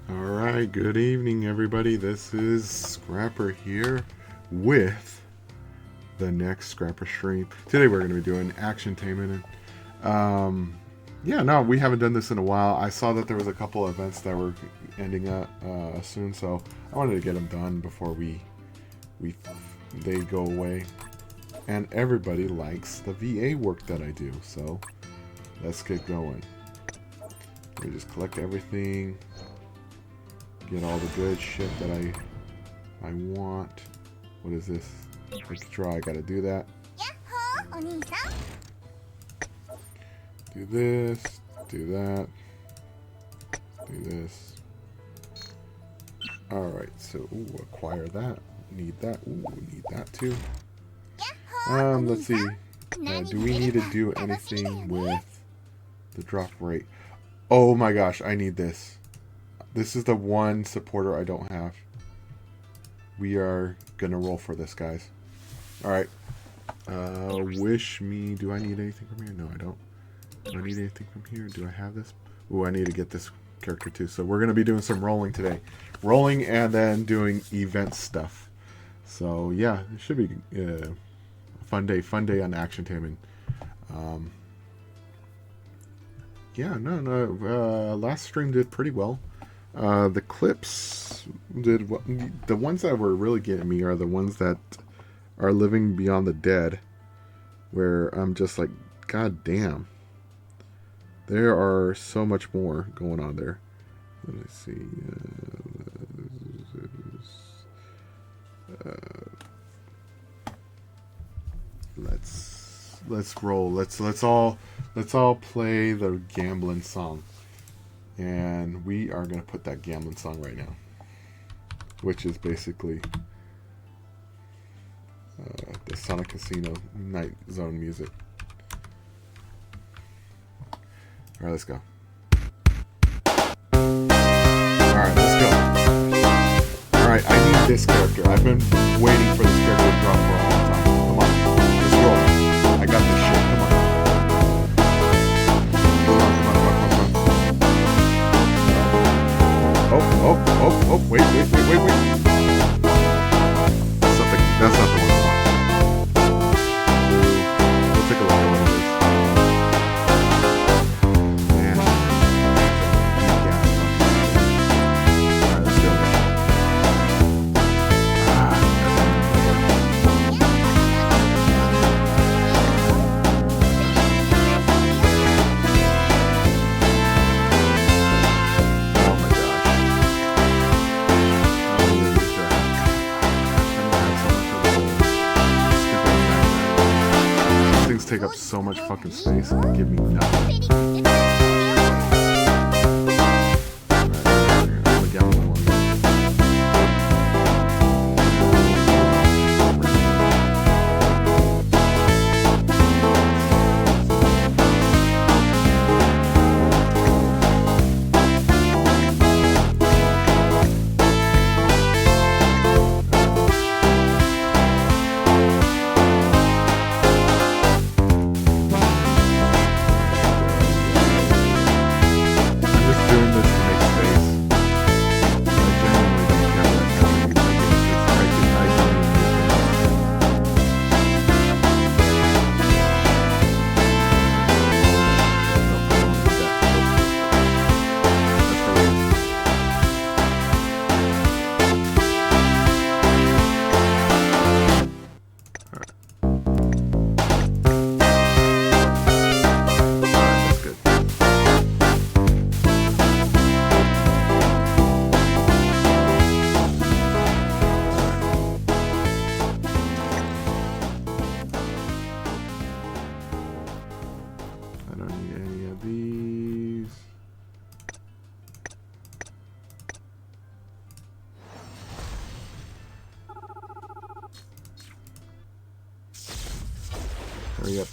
Alright, good evening everybody. This is Scrapper here with the next Scrapper stream. Today we're going to be doing Action Taimaniin. Yeah, no, we haven't done this in a while. I saw that there was a couple events that were ending up soon, so I wanted to get them done before they go away. And everybody likes the VA work that I do, so let's get going. We just collect everything, get all the good shit that I want. What is this? Quick draw. I gotta do that. Do this. Do that. Do this. All right. So acquire that. Need that. Need that too. Let's see. Do we need to do anything with the drop rate? Oh my gosh, I need this. This is the one supporter I don't have. We are gonna roll for this, guys. Alright. Wish me. Do I need anything from here? No, I don't. Do I need anything from here? Do I have this? Ooh, I need to get this character too. So we're gonna be doing some rolling today. Rolling and then doing event stuff. So yeah, it should be a fun day. Fun day on Action Taimaniin. Yeah, no. Last stream did pretty well. The clips did well. The ones that were really getting me are the ones that are living beyond the dead, where I'm just like, God damn. There are so much more going on there. Let me see. Let's roll. Let's all play the gambling song, and we are gonna put that gambling song right now, which is basically the Sonic Casino Night Zone music. All right, let's go. All right, let's go. All right, I need this character. I've been waiting for this character to drop for a long time. Come on, let's roll. I got this shit. Come on. Oh, wait. That's not the one I want. We'll take a look at what it is. Man. Alright, let's go. Take up so much fucking space and give me nothing.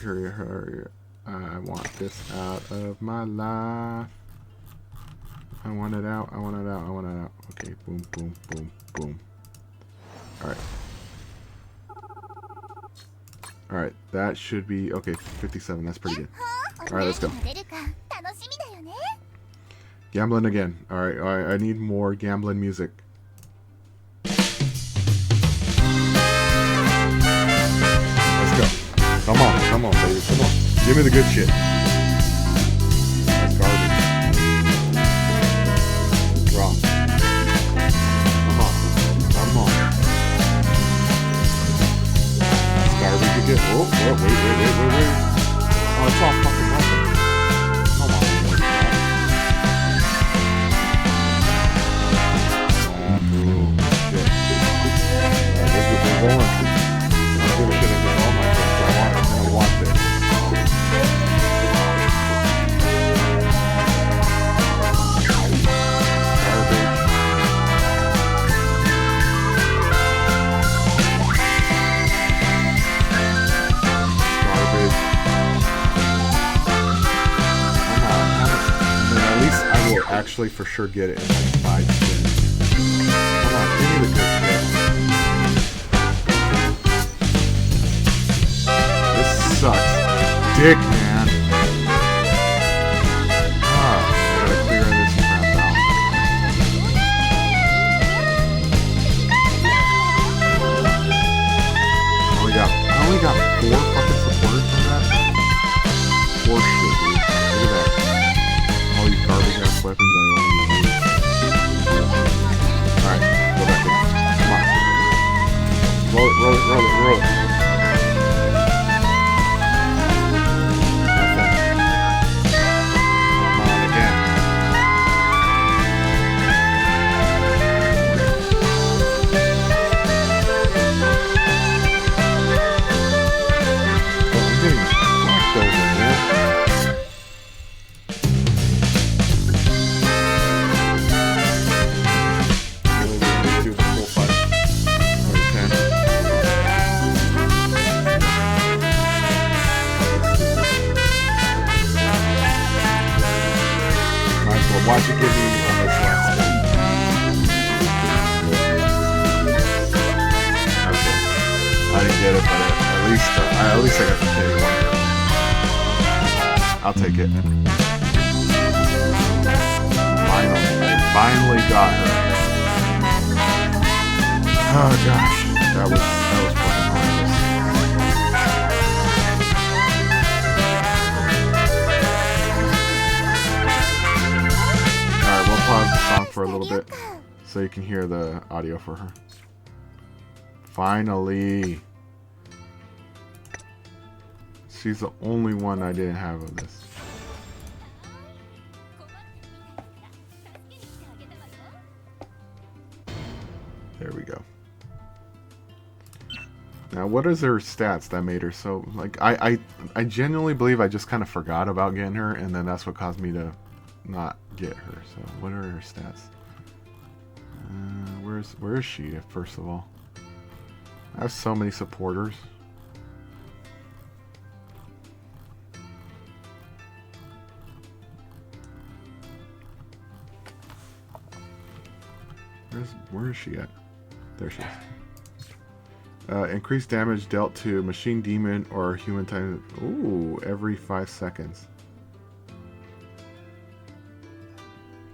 Hurry. I want this out of my life. I want it out. Okay, boom. Alright, that should be... Okay, 57, that's pretty good. Alright, let's go. Gambling again. Alright, I need more gambling music. Let's go. Come on, baby. Come on. Give me the good shit. That's garbage. Drop. Come on. That's garbage again. Oh, wait. Oh, it's all fucking nothing. Come on. We're going. I'm gonna get all my things. I'm gonna want this. Garbage. Come on. Then at least I will actually for sure get it in like 5 spins. Come on, give me the good shit. Sucks. Dick, man. I gotta clear this crap out. I only got 4 fucking supporters from that. 4 shit, dude. Look at that. All these garbage ass weapons I only use. Alright, go back in. Come on. Roll it. Watch it give me on this last spin. Okay. I didn't get it, but at least I got the pay one. I'll take it. Finally got her. Oh gosh, that was fucking horrendous. Pause the song for a little bit so you can hear the audio for her. Finally. She's the only one I didn't have of this. There we go. Now, what is her stats that made her so... Like, I genuinely believe I just kind of forgot about getting her, and then that's what caused me to not get her. So what are her stats? Where is she, first of all? I have so many supporters. Where is she at? There she is. Increased damage dealt to machine demon or human time. Ooh, every 5 seconds.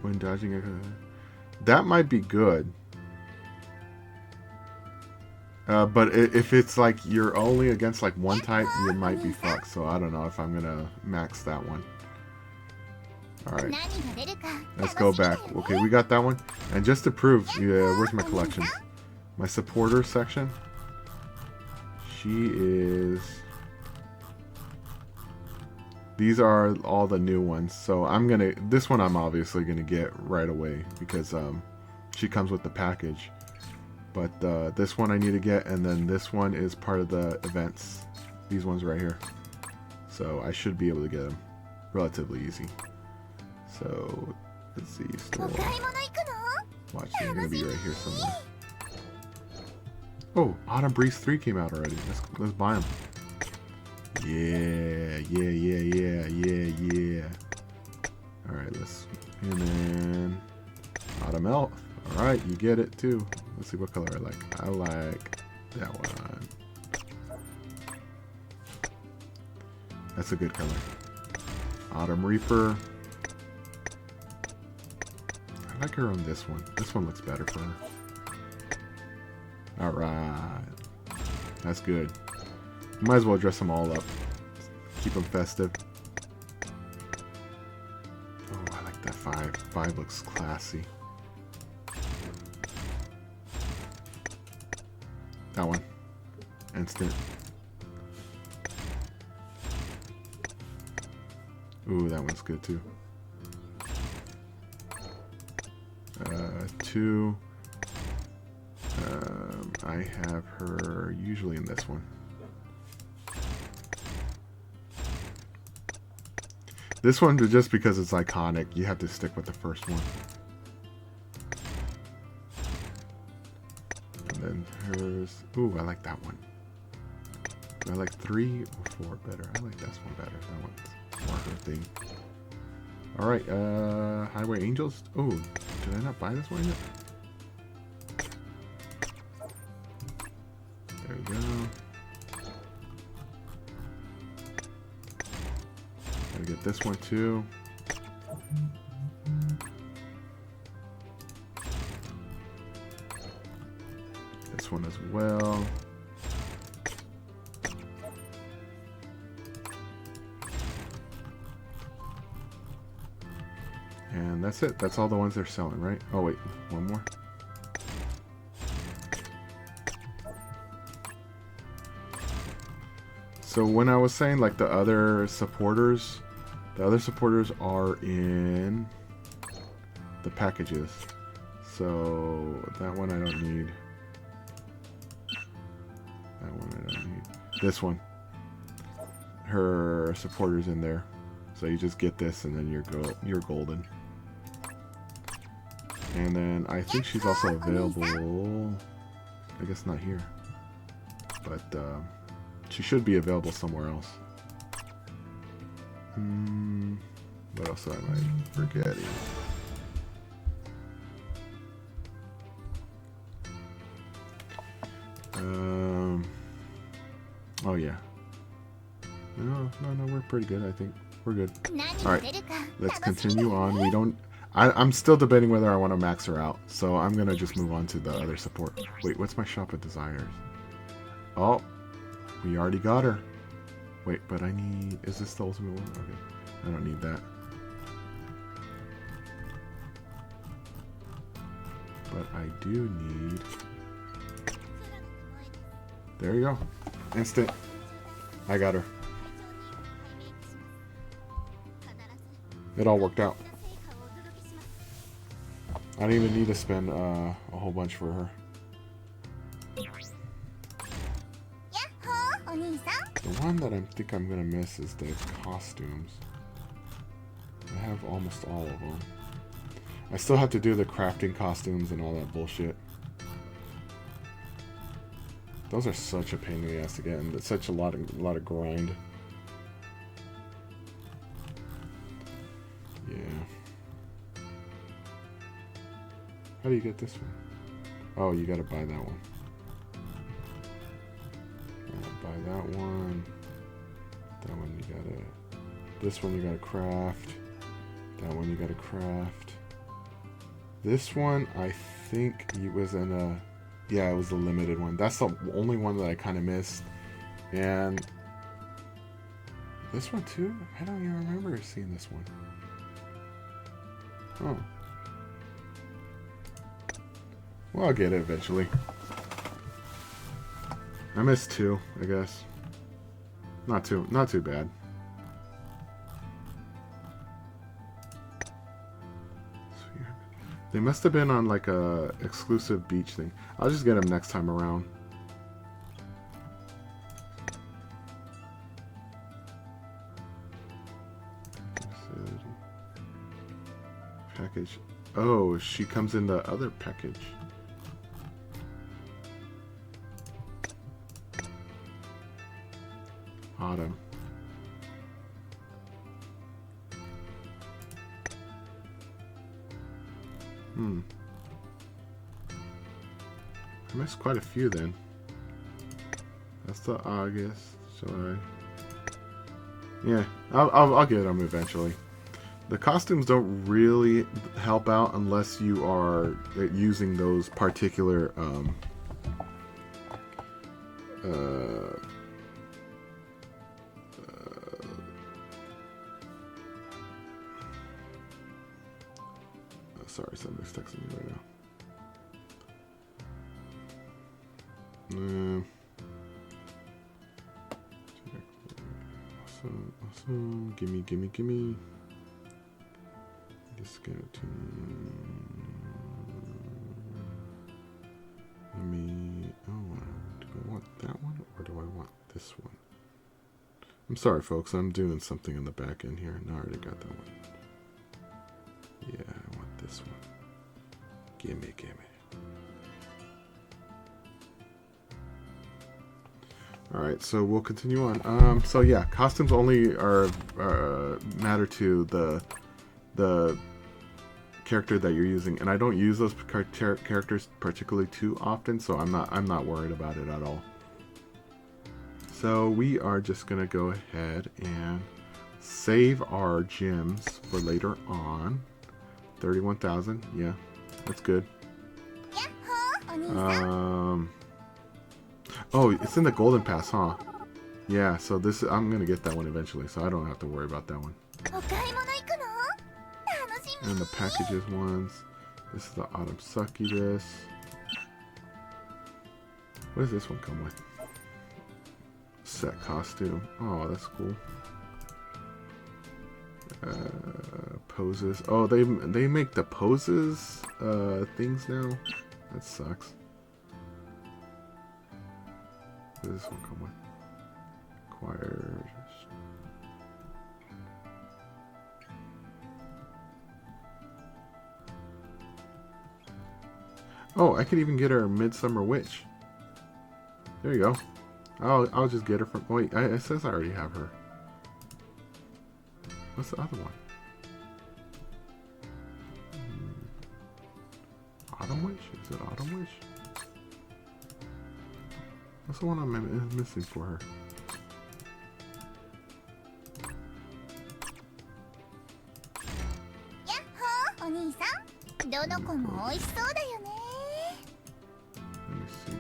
When dodging, that might be good. But if it's like you're only against like one type, you might be fucked. So I don't know if I'm gonna max that one. Alright, let's go back. Okay, we got that one. And just to prove, where's my collections? My supporter section. She is... These are all the new ones. So I'm gonna... This one I'm obviously gonna get right away because she comes with the package. But this one I need to get, and then this one is part of the events. These ones right here. So I should be able to get them relatively easy. So let's see. Store. Watch, they're gonna be right here somewhere. Oh, Autumn Breeze 3 came out already. Let's buy them. Yeah. All right, and then Autumn Elf. All right, you get it too. Let's see what color I like. I like that one. That's a good color. Autumn Reaper. I like her on this one. This one looks better for her. Alright. That's good. Might as well dress them all up. Keep them festive. Oh, I like that 5. 5 looks classy. That one. Instant. Ooh, that one's good too. 2. I have her usually in this one. This one, just because it's iconic, you have to stick with the first one. And then hers. Ooh, I like that one. I like 3 or 4 better. I like this one better. That one's more her thing. Alright, Highway Angels. Oh, did I not buy this one yet? There we go. Gotta get this one too. This one as well. And that's it. That's all the ones they're selling, right? Oh wait, one more. So when I was saying like the other supporters are in the packages. So that one I don't need. That one I don't need. This one. Her supporter's in there. So you just get this and then you're golden. And then I think she's also available. I guess not here. But she should be available somewhere else. What else am I forgetting? Oh yeah. No, we're pretty good, I think. We're good. Alright, let's continue on. We don't... I'm still debating whether I want to max her out, so I'm going to just move on to the other support. Wait, what's my shop of designers? Oh, we already got her. Wait, but I need... Is this the ultimate one? Okay, I don't need that. But I do need... There you go. Instant. I got her. It all worked out. I didn't even need to spend a whole bunch for her. The one that I think I'm gonna miss is the costumes. I have almost all of them. I still have to do the crafting costumes and all that bullshit. Those are such a pain in the ass to get, and it's such a lot of grind. Yeah. How do you get this one? Oh, you gotta buy that one. Buy that one. That one you gotta... This one you gotta craft. That one you gotta craft. This one, I think it was in a... Yeah, it was a limited one. That's the only one that I kind of missed. And... This one too? I don't even remember seeing this one. Oh. Well, I'll get it eventually. I missed 2, I guess. Not too bad. They must have been on like a exclusive beach thing. I'll just get them next time around. Package. Oh, she comes in the other package. Autumn. I missed quite a few then. That's the August, July. Yeah, I'll get them eventually. The costumes don't really help out unless you are using those particular sorry, somebody's texting me right now. Awesome. Gimme. Just go to me. Oh, do I want that one or do I want this one? I'm sorry, folks. I'm doing something in the back end here. No, I already got that one. Yeah, I want this one. Gimme. Alright, so we'll continue on. So yeah, costumes only are matter to the character that you're using, and I don't use those characters particularly too often, so I'm not worried about it at all. So we are just gonna go ahead and save our gems for later on. 31,000, yeah, that's good. Oh, it's in the golden pass, huh? Yeah, so I'm gonna get that one eventually, so I don't have to worry about that one. And the packages ones. This is the autumn succubus. What does this one come with? Set costume. Oh, that's cool. Poses. Oh, they make the poses things now. That sucks. What does this one come with? Acquired. Oh, I could even get her a Midsummer Witch. There you go. I'll just get her from. Wait, it says I already have her. What's the other one? Autumn Witch? Is it Autumn Witch? What's the one I'm missing for her? Let me see.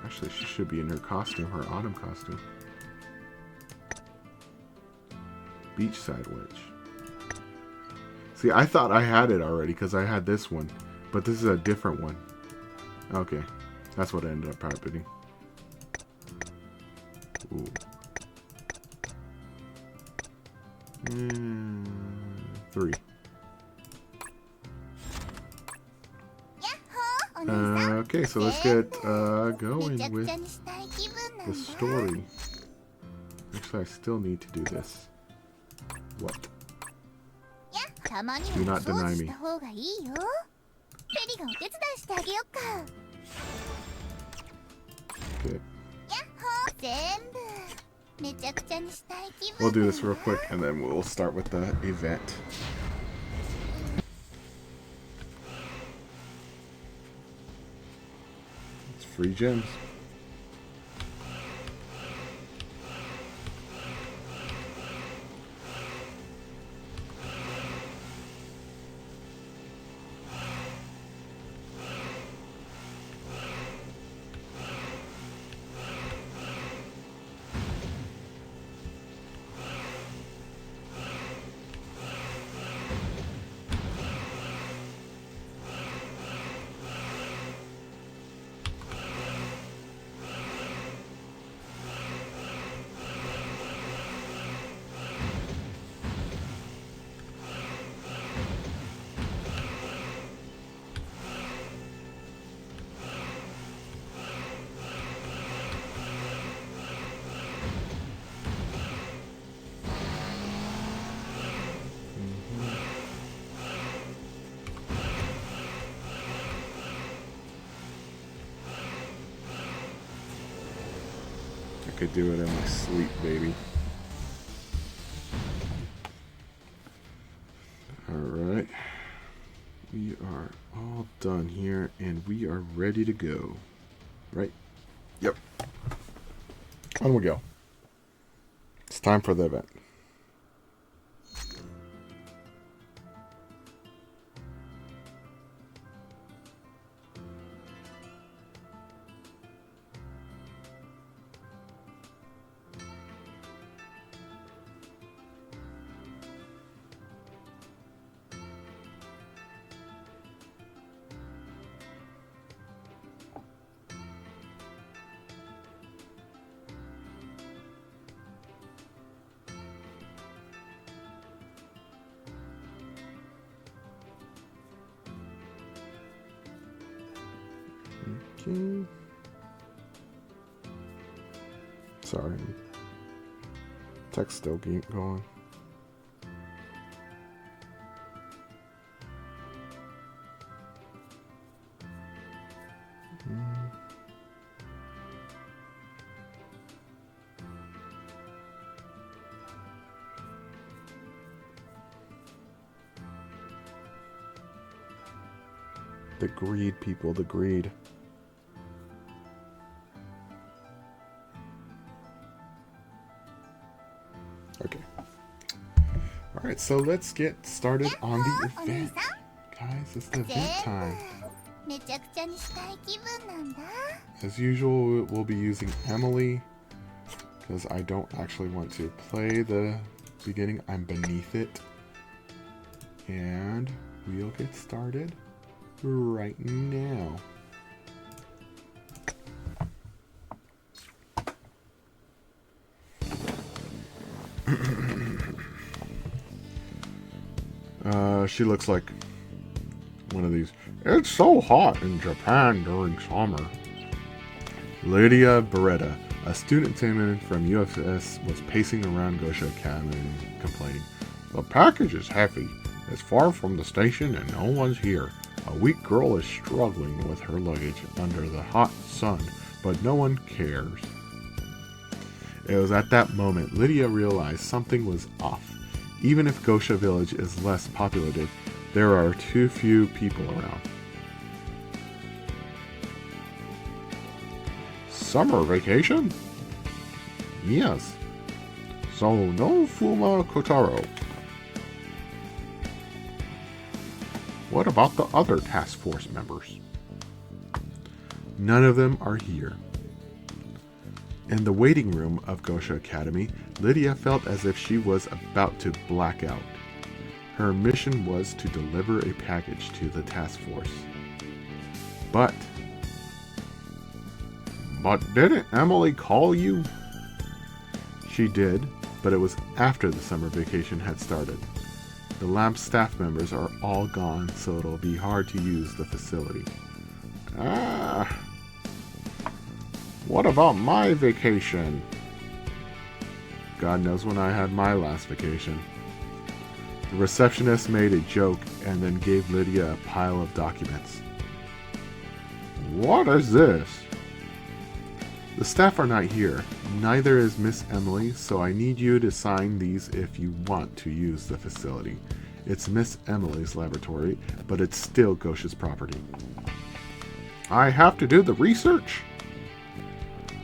Actually, she should be in her costume, her autumn costume. Beachside Witch. See, I thought I had it already because I had this one, but this is a different one. Okay, that's what I ended up happening. Ooh. 3. Okay, so let's get going with the story. Actually, I still need to do this. What? Do not deny me. Good. We'll do this real quick and then we'll start with the event. It's free gems. I could do it in my sleep, baby. Alright. We are all done here, and we are ready to go. Right? Yep. On we go. time for the event. Okay. Sorry. Text still keep going. The greed, people, the greed. Okay. Alright, so let's get started on the event. Guys, it's the event time. As usual, we'll be using Emily, because I don't actually want to play the beginning. I'm beneath it. And we'll get started right now. She looks like one of these. It's so hot in Japan during summer. Lydia Beretta, a student Taimanin from UFS, was pacing around Gosha Academy complaining. The package is heavy. It's far from the station and no one's here. A weak girl is struggling with her luggage under the hot sun, but no one cares. It was at that moment Lydia realized something was off. Even if Gosha Village is less populated, there are too few people around. Summer vacation? Yes. So no Fuma Kotaro. What about the other task force members? None of them are here. In the waiting room of Gosha Academy, Lydia felt as if she was about to black out. Her mission was to deliver a package to the task force. But didn't Emily call you? She did, but it was after the summer vacation had started. The lab staff members are all gone, so it'll be hard to use the facility. What about my vacation? God knows when I had my last vacation. The receptionist made a joke and then gave Lydia a pile of documents. What is this? The staff are not here. Neither is Miss Emily, so I need you to sign these if you want to use the facility. It's Miss Emily's laboratory, but it's still Gosha's property. I have to do the research?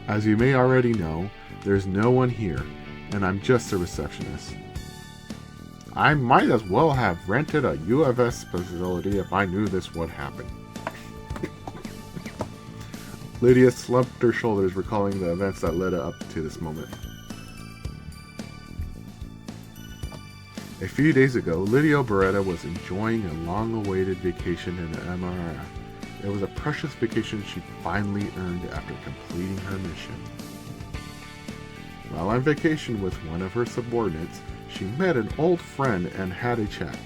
As you may already know, there's no one here, and I'm just a receptionist. I might as well have rented a UFS facility if I knew this would happen. Lydia slumped her shoulders, recalling the events that led up to this moment. A few days ago, Lydia Beretta was enjoying a long-awaited vacation in the MRF. It was a precious vacation she finally earned after completing her mission. While on vacation with one of her subordinates, she met an old friend and had a chat.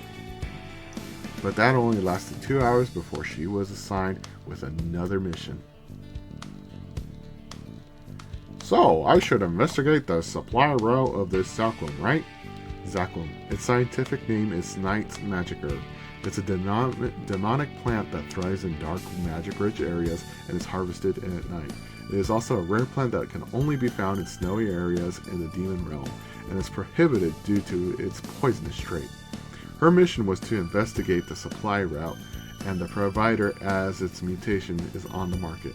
But that only lasted 2 hours before she was assigned with another mission. So, I should investigate the supply route of this Zaklum, right? Zaklum. Its scientific name is Night's Magic Herb. It's a demonic plant that thrives in dark, magic-rich areas and is harvested at night. It is also a rare plant that can only be found in snowy areas in the demon realm, and is prohibited due to its poisonous trait. Her mission was to investigate the supply route and the provider as its mutation is on the market.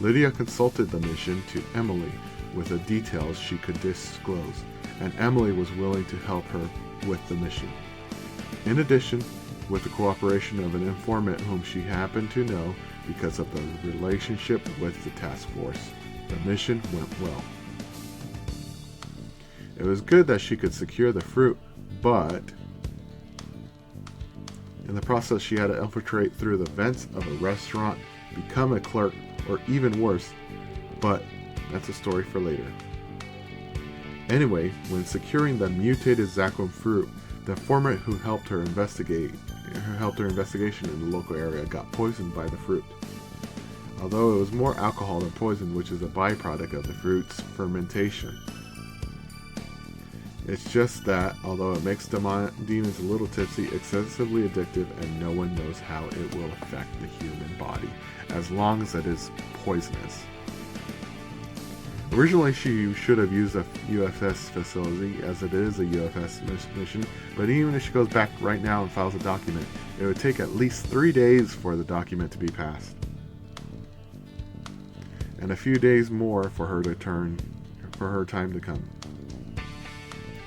Lydia consulted the mission to Emily with the details she could disclose. and Emily was willing to help her with the mission. In addition, with the cooperation of an informant whom she happened to know because of the relationship with the task force, the mission went well. It was good that she could secure the fruit, but in the process she had to infiltrate through the vents of a restaurant, become a clerk, or even worse, but that's a story for later. Anyway, when securing the mutated Zaquin fruit, the informant who helped her investigation in the local area got poisoned by the fruit. Although it was more alcohol than poison, which is a byproduct of the fruit's fermentation. It's just that, although it makes demons a little tipsy, excessively addictive, and no one knows how it will affect the human body, as long as it is poisonous. Originally, she should have used a UFS facility, as it is a UFS mission, but even if she goes back right now and files a document, it would take at least 3 days for the document to be passed. And a few days more for her time to come.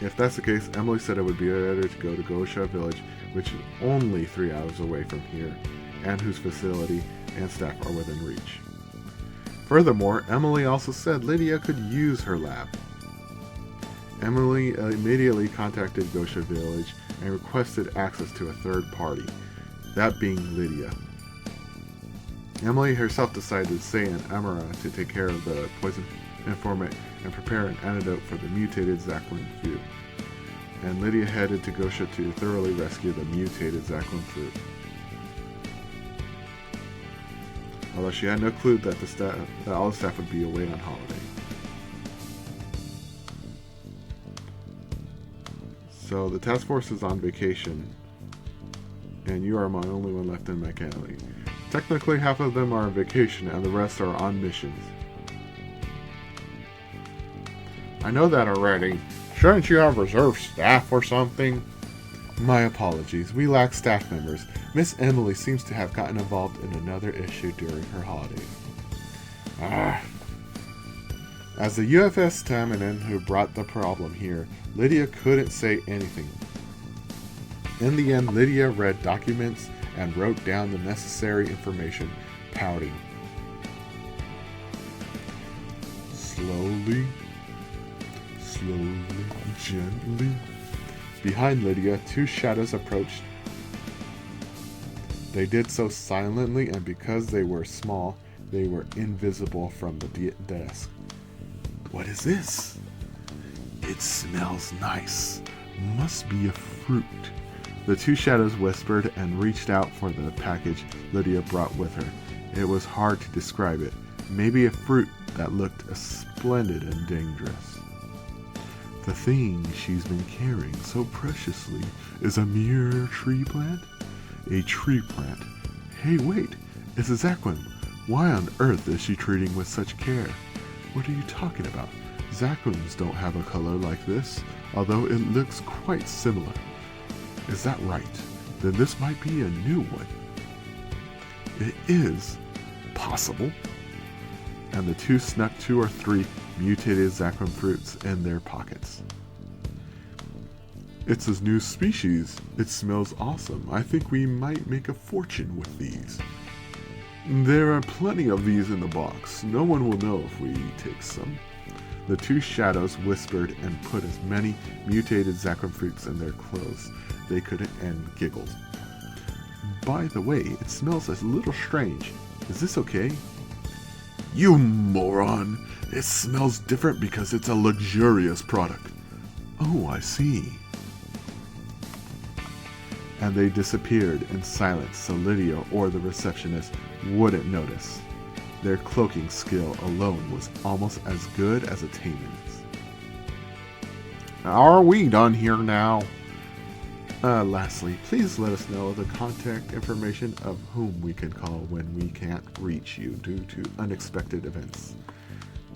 If that's the case, Emily said it would be better to go to Gosha Village, which is only 3 hours away from here, and whose facility and staff are within reach. Furthermore, Emily also said Lydia could use her lab. Emily immediately contacted Gosha Village and requested access to a third party, that being Lydia. Emily herself decided to stay in Amara to take care of the poison informant and prepare an antidote for the mutated Zaquin fruit. And Lydia headed to Gosha to thoroughly rescue the mutated Zaquin fruit. Although she had no clue that all the staff would be away on holiday. So the task force is on vacation, and you are my only one left in McAley. Technically, half of them are on vacation, and the rest are on missions. I know that already. Shouldn't you have reserve staff or something? My apologies. We lack staff members. Miss Emily seems to have gotten involved in another issue during her holidays. As the UFS Taimaniin who brought the problem here, Lydia couldn't say anything. In the end, Lydia read documents and wrote down the necessary information, pouting. Slowly, gently. Behind Lydia, 2 shadows approached. They did so silently, and because they were small, they were invisible from the desk. What is this? It smells nice. Must be a fruit. The 2 shadows whispered and reached out for the package Lydia brought with her. It was hard to describe it. Maybe a fruit that looked splendid and dangerous. The thing she's been carrying so preciously is a mere tree plant? A tree plant. Hey, wait, it's a Zaquin. Why on earth is she treating with such care? What are you talking about? Zaquins don't have a color like this, although it looks quite similar. Is that right? Then this might be a new one. It is possible. And the 2 snuck 2 or 3 mutated Zaquin fruits in their pockets. It's a new species. It smells awesome. I think we might make a fortune with these. There are plenty of these in the box. No one will know if we take some. The 2 shadows whispered and put as many mutated Zaquin fruits in their clothes they could and giggled. By the way, it smells a little strange. Is this okay? You moron! It smells different because it's a luxurious product. Oh, I see. And they disappeared in silence so Lydia or the receptionist wouldn't notice. Their cloaking skill alone was almost as good as a Taiman's. Are we done here now? Lastly, please let us know the contact information of whom we can call when we can't reach you due to unexpected events.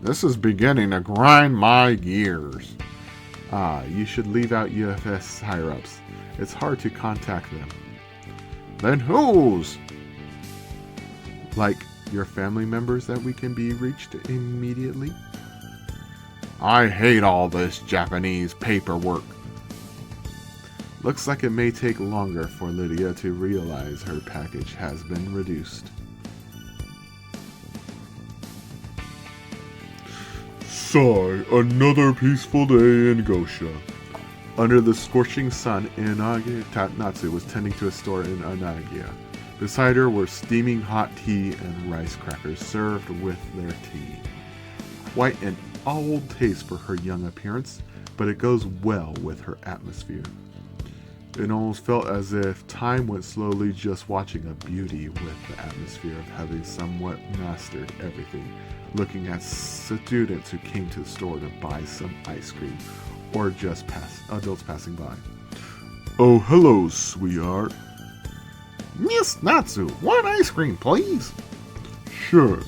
This is beginning to grind my gears. You should leave out UFS higher-ups. It's hard to contact them. Then whose? Like your family members that we can be reached immediately? I hate all this Japanese paperwork. Looks like it may take longer for Lydia to realize her package has been reduced. Sigh, another peaceful day in Gosha. Under the scorching sun, Inagi Natsu was tending to a store in Anagia. Beside her were steaming hot tea and rice crackers served with their tea. Quite an old taste for her young appearance, but it goes well with her atmosphere. It almost felt as if time went slowly just watching a beauty with the atmosphere of having somewhat mastered everything, looking at students who came to the store to buy some ice cream, or just adults passing by. Oh, hello, sweetheart. Miss Natsu, one ice cream, please. Sure.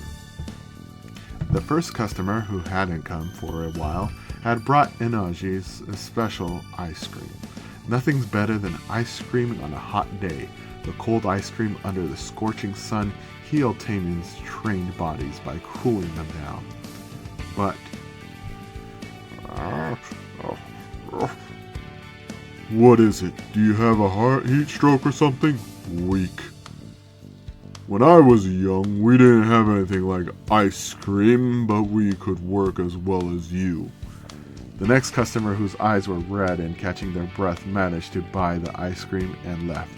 The first customer, who hadn't come for a while, had brought Inagi's special ice cream. Nothing's better than ice cream on a hot day. The cold ice cream under the scorching sun healed Taiman's trained bodies by cooling them down. But what is it? Do you have a heat stroke or something? Weak. When I was young, we didn't have anything like ice cream, but we could work as well as you. The next customer, whose eyes were red and catching their breath, managed to buy the ice cream and left.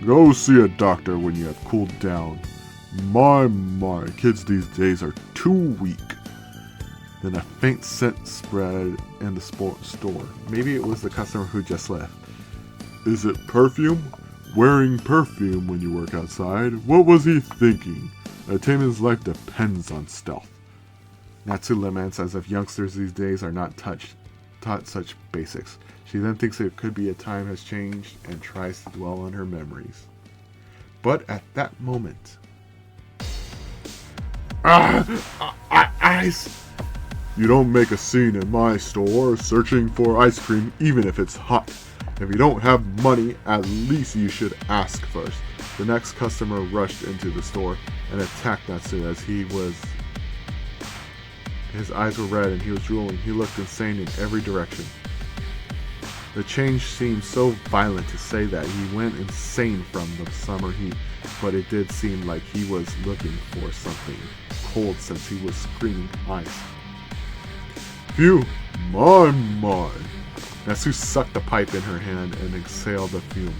Go see a doctor when you have cooled down. My, kids these days are too weak. Then a faint scent spread in the store. Maybe it was the customer who just left. Is it perfume? Wearing perfume when you work outside? What was he thinking? Taiman's life depends on stealth. Natsu laments as if youngsters these days are not taught such basics. She then thinks it could be a time has changed and tries to dwell on her memories. But at that moment... Ice! You don't make a scene in my store searching for ice cream even if it's hot. If you don't have money, at least you should ask first. The next customer rushed into the store and attacked Natsu as his eyes were red and he was drooling. He looked insane in every direction. The change seemed so violent to say that he went insane from the summer heat, but it did seem like he was looking for something cold since he was screaming ice. Phew, my. Natsu sucked the pipe in her hand and exhaled the fume.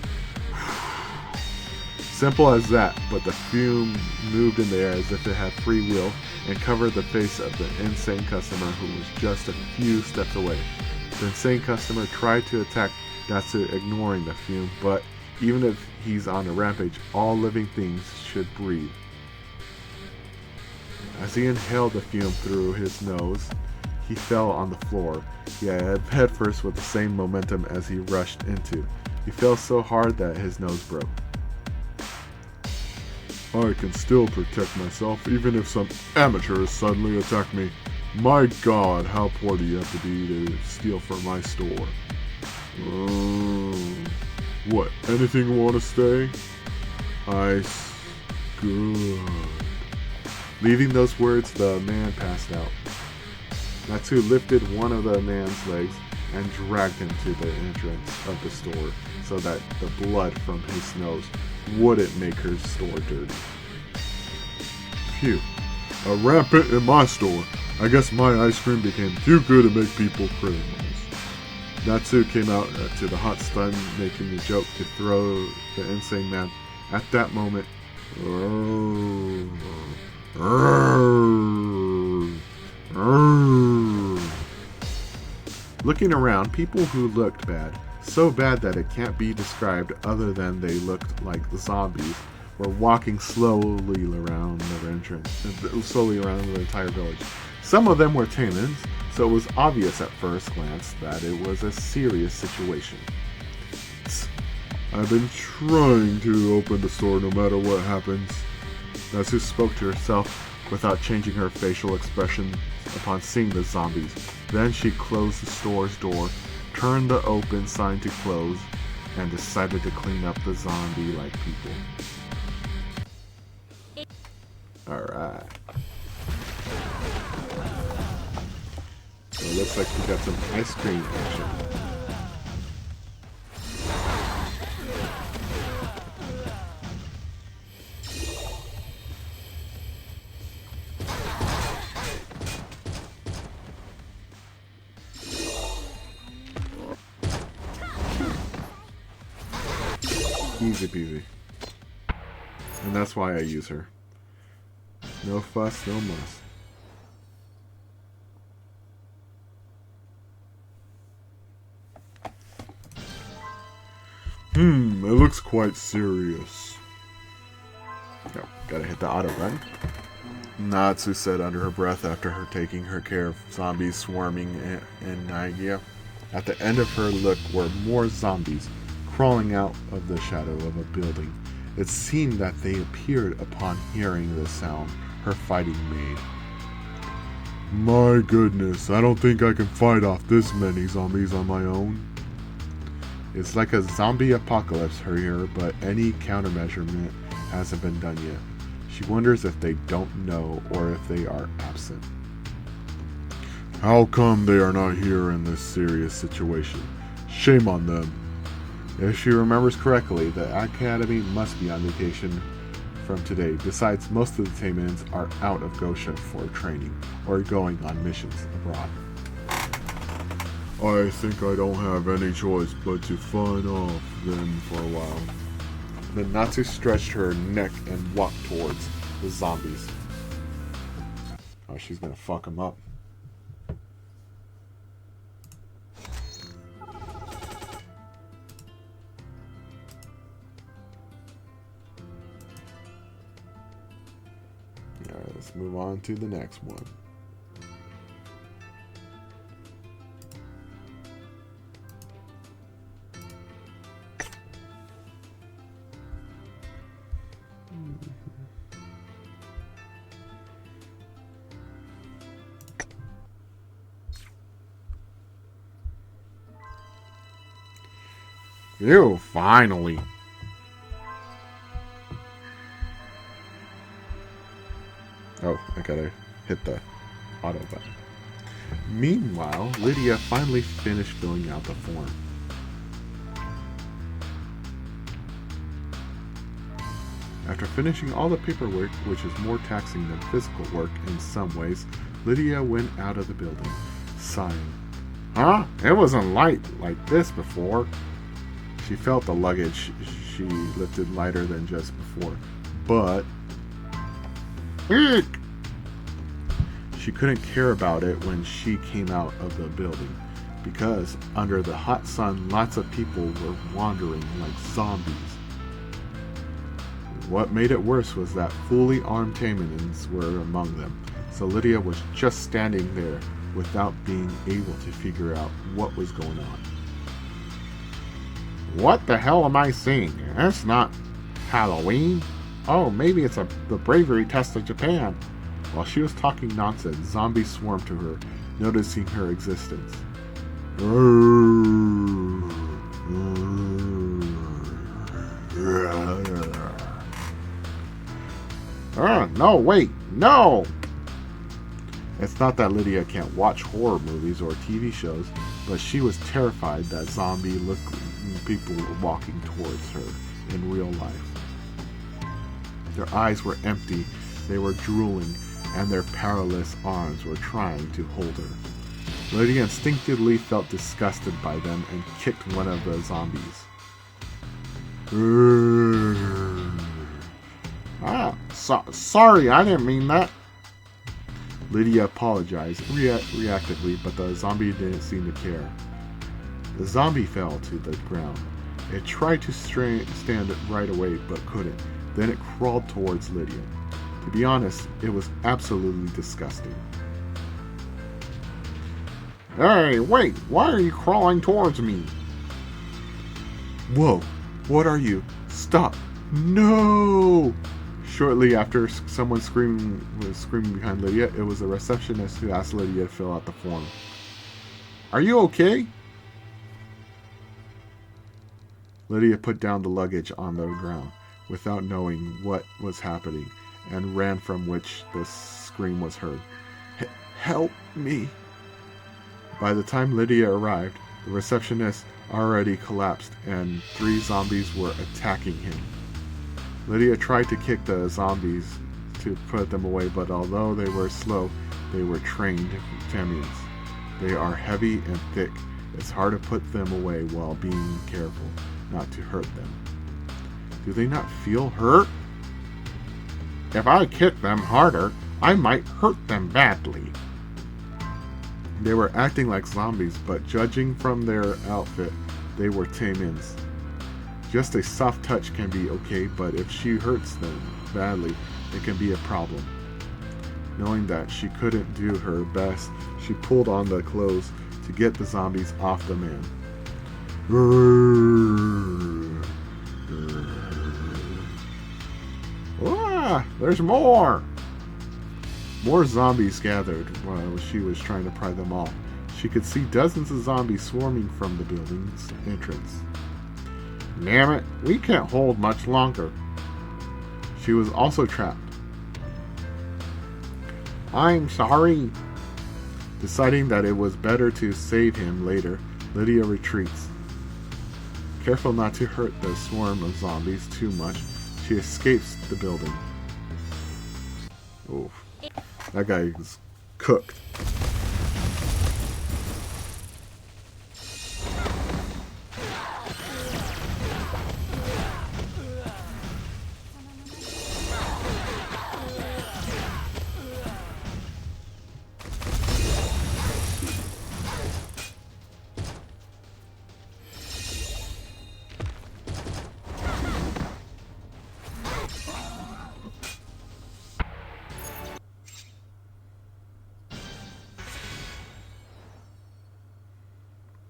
Simple as that, but the fume moved in the air as if it had free will and covered the face of the insane customer who was just a few steps away. The insane customer tried to attack Natsu, ignoring the fume, but even if he's on a rampage, all living things should breathe. As he inhaled the fume through his nose, he fell on the floor, headfirst with the same momentum as he rushed into. He fell so hard that his nose broke. I can still protect myself even if some amateurs suddenly attack me. My God, how poor do you have to be to steal from my store? What, anything you want to stay? Ice. Good. Leaving those words, the man passed out. Natsu lifted one of the man's legs and dragged him to the entrance of the store so that the blood from his nose wouldn't make her store dirty. Phew. A rampant in my store. I guess my ice cream became too good to make people criticize. Natsu came out to the hot sun, making a joke to throw the insane man. At that moment, looking around, people who looked bad, so bad that it can't be described other than they looked like zombies, were walking slowly around the entire village. Some of them were Taimans, so it was obvious at first glance that it was a serious situation. I've been trying to open the store no matter what happens. Natsu spoke to herself without changing her facial expression upon seeing the zombies. Then she closed the store's door, turned the open sign to close, and decided to clean up the zombie-like people. Alright. So it looks like we got some ice cream action. Easy peasy. And that's why I use her. No fuss, no muss. It looks quite serious. Oh, gotta hit the auto run. Natsu said under her breath after her taking her care of zombies swarming in Nagia. At the end of her look were more zombies crawling out of the shadow of a building. It seemed that they appeared upon hearing the sound her fighting made. My goodness, I don't think I can fight off this many zombies on my own. It's like a zombie apocalypse here, but any countermeasure hasn't been done yet. She wonders if they don't know or if they are absent. How come they are not here in this serious situation? Shame on them. If she remembers correctly, the Academy must be on vacation from today. Besides, most of the Taimanins are out of Gosha for training or going on missions abroad. I think I don't have any choice but to fight off them for a while. Then Natsu stretched her neck and walked towards the zombies. Oh, she's gonna fuck them up. Alright, let's move on to the next one. Ew, finally. Oh, I gotta hit the auto button. Meanwhile, Lydia finally finished filling out the form. After finishing all the paperwork, which is more taxing than physical work in some ways, Lydia went out of the building, sighing. Huh? It wasn't light like this before. She felt the luggage she lifted lighter than just before, but she couldn't care about it when she came out of the building, because under the hot sun, lots of people were wandering like zombies. What made it worse was that fully armed Taimanins were among them, so Lydia was just standing there without being able to figure out what was going on. What the hell am I seeing? That's not Halloween. Oh, maybe it's the bravery test of Japan. While she was talking nonsense, zombies swarmed to her, noticing her existence. No, wait, no! It's not that Lydia can't watch horror movies or TV shows, but she was terrified that zombie-looking people were walking towards her in real life. Their eyes were empty, they were drooling, and their powerless arms were trying to hold her. Lydia instinctively felt disgusted by them and kicked one of the zombies. Sorry, I didn't mean that. Lydia apologized reactively, but the zombie didn't seem to care. The zombie fell to the ground. It tried to stand right away, but couldn't. Then it crawled towards Lydia. To be honest, it was absolutely disgusting. Hey, wait! Why are you crawling towards me? Whoa! What are you? Stop! No! Shortly after someone was screaming behind Lydia, it was the receptionist who asked Lydia to fill out the form. Are you okay? Lydia put down the luggage on the ground without knowing what was happening and ran from which the scream was heard. Help me. By the time Lydia arrived, the receptionist already collapsed and 3 zombies were attacking him. Lydia tried to kick the zombies to put them away, but although they were slow, they were trained Tamians. They are heavy and thick. It's hard to put them away while being careful not to hurt them. Do they not feel hurt? If I kick them harder, I might hurt them badly. They were acting like zombies, but judging from their outfit, they were Tamians. Just a soft touch can be okay, but if she hurts them badly, it can be a problem. Knowing that she couldn't do her best, she pulled on the clothes to get the zombies off the man. Ah, there's more! More zombies gathered while she was trying to pry them off. She could see dozens of zombies swarming from the building's entrance. Damn it, we can't hold much longer. She was also trapped. I'm sorry. Deciding that it was better to save him later, Lydia retreats. Careful not to hurt the swarm of zombies too much, she escapes the building. Oof. That guy is cooked.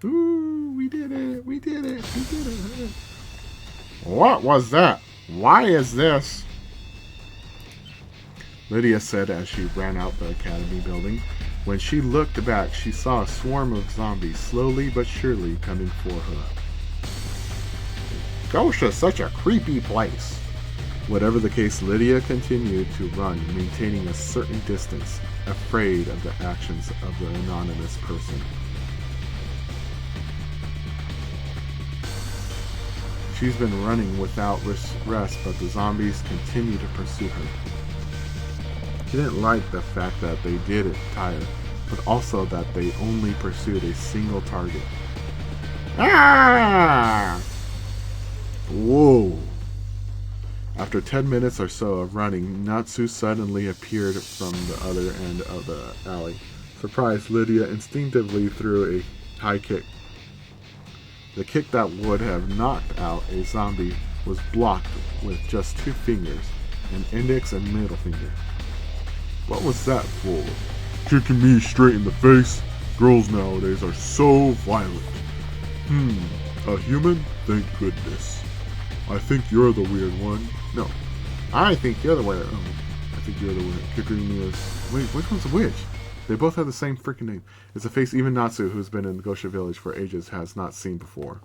Ooh, we did it, we did it, we did it. What was that? Why is this? Lydia said as she ran out the academy building. When she looked back, she saw a swarm of zombies slowly but surely coming for her. Gosha's such a creepy place. Whatever the case, Lydia continued to run, maintaining a certain distance, afraid of the actions of the anonymous person. She's been running without rest, but the zombies continue to pursue her. She didn't like the fact that they didn't tire, but also that they only pursued a single target. Ah! Whoa! After 10 minutes or so of running, Natsu suddenly appeared from the other end of the alley. Surprised, Lydia instinctively threw a high kick. The kick that would have knocked out a zombie was blocked with just 2 fingers, an index and middle finger. What was that for? Kicking me straight in the face? Girls nowadays are so violent. A human? Thank goodness. I think you're the weird one. No, I think you're the weird one. I think you're the weird. Kicking me is... Wait, which one's which? They both have the same freaking name. It's a face even Natsu, who's been in the Gosha village for ages, has not seen before.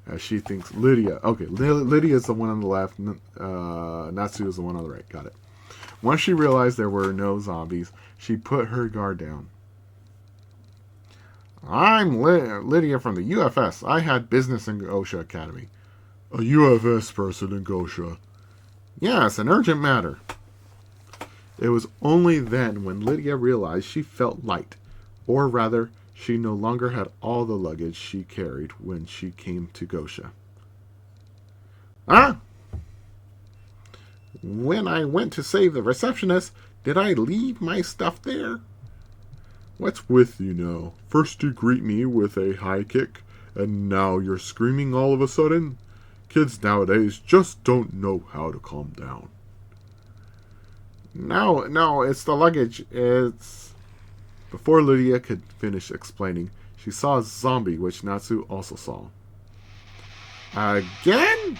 As she thinks Lydia. Okay, Lydia is the one on the left. Natsu is the one on the right. Got it. Once she realized there were no zombies, she put her guard down. I'm Lydia from the UFS. I had business in Gosha Academy. A UFS person in Gosha? Yes, an urgent matter. It was only then when Lydia realized she felt light, or rather, she no longer had all the luggage she carried when she came to Gosha. Ah! When I went to save the receptionist, did I leave my stuff there? What's with you now? First you greet me with a high kick, and now you're screaming all of a sudden? Kids nowadays just don't know how to calm down. No, it's the luggage. It's... Before Lydia could finish explaining, she saw a zombie, which Natsu also saw. Again?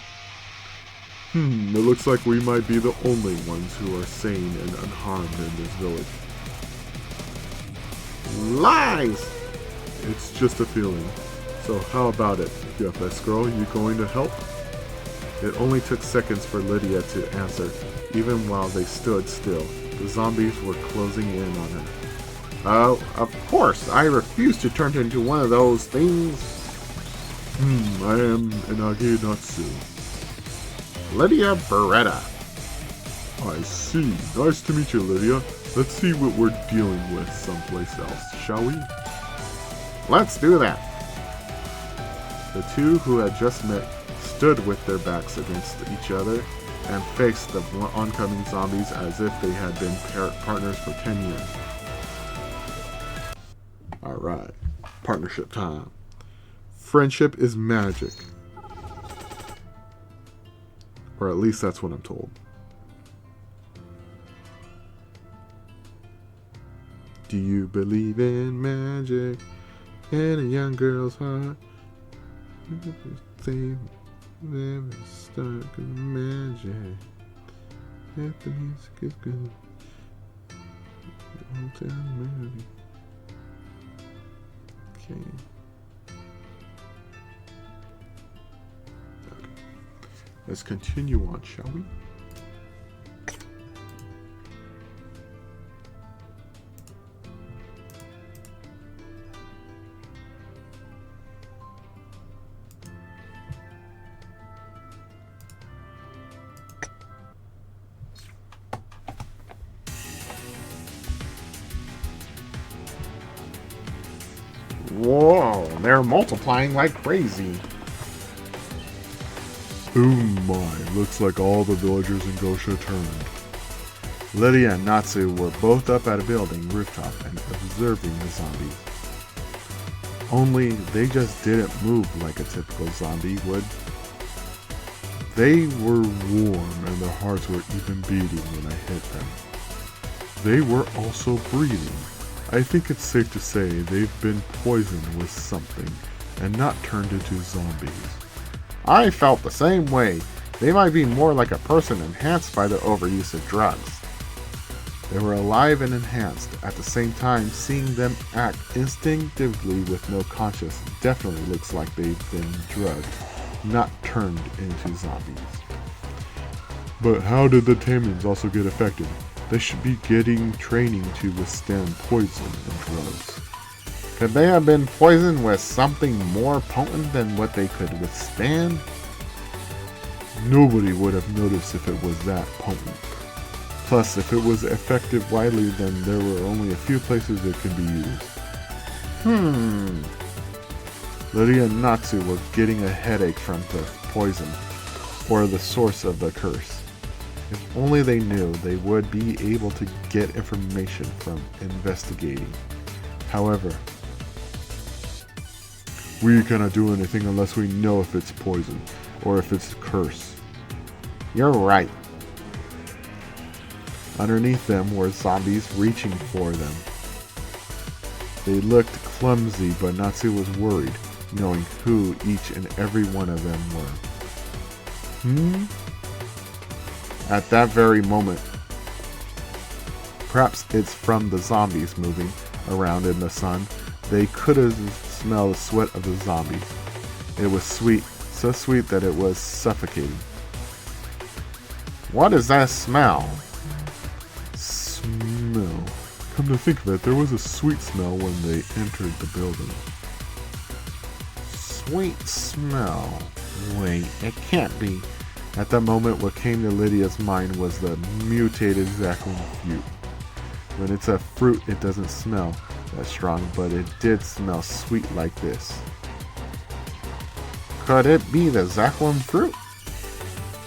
It looks like we might be the only ones who are sane and unharmed in this village. Lies! It's just a feeling. So how about it, UFS girl? You going to help? It only took seconds for Lydia to answer. Even while they stood still, the zombies were closing in on her. Of course, I refuse to turn into one of those things. I am Inagi Natsu. Lydia Beretta. I see. Nice to meet you, Lydia. Let's see what we're dealing with someplace else, shall we? Let's do that. The two who had just met stood with their backs against each other and faced the oncoming zombies as if they had been partners for 10 years. Alright, partnership time. Friendship is magic. Or at least that's what I'm told. Do you believe in magic in a young girl's heart? Say never start good magic. If the music is good, I'll tell you maybe. Okay. Let's continue on, shall we? Whoa, they're multiplying like crazy. Oh my, looks like all the villagers in Gosha turned. Lydia and Natsu were both up at a building rooftop and observing the zombies. Only they just didn't move like a typical zombie would. They were warm and their hearts were even beating when I hit them. They were also breathing. I think it's safe to say they've been poisoned with something and not turned into zombies. I felt the same way. They might be more like a person enhanced by the overuse of drugs. They were alive and enhanced. At the same time, seeing them act instinctively with no conscience definitely looks like they've been drugged, not turned into zombies. But how did the Taimans also get affected? They should be getting training to withstand poison and drugs. Could they have been poisoned with something more potent than what they could withstand? Nobody would have noticed if it was that potent. Plus, if it was effective widely, then there were only a few places it could be used. Lydia and Natsu were getting a headache from the poison, or the source of the curse. If only they knew, they would be able to get information from investigating. However, we cannot do anything unless we know if it's poison, or if it's a curse. You're right. Underneath them were zombies reaching for them. They looked clumsy, but Natsu was worried, knowing who each and every one of them were. At that very moment, perhaps it's from the zombies moving around in the sun, they could have smelled the sweat of the zombies. It was sweet, so sweet that it was suffocating. What is that smell? Smell. Come to think of it, there was a sweet smell when they entered the building. Sweet smell. Wait, it can't be. At that moment, what came to Lydia's mind was the mutated Zaklin fruit. When it's a fruit, it doesn't smell that strong, but it did smell sweet like this. Could it be the Zaklin fruit?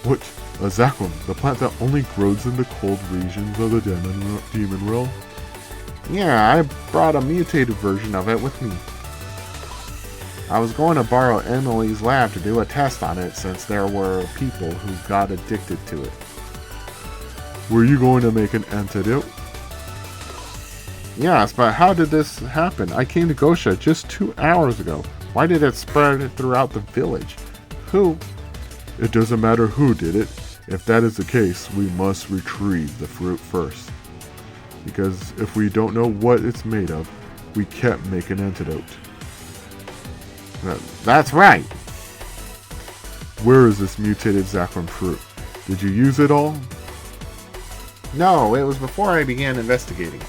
What? A Zaklin, the plant that only grows in the cold regions of the demon world? Yeah, I brought a mutated version of it with me. I was going to borrow Emily's lab to do a test on it since there were people who got addicted to it. Were you going to make an antidote? Yes, but how did this happen? I came to Gosha just 2 hours ago. Why did it spread throughout the village? Who? It doesn't matter who did it. If that is the case, we must retrieve the fruit first. Because if we don't know what it's made of, we can't make an antidote. That's right. Where is this mutated Zaklin fruit? Did you use it all? No, it was before I began investigating.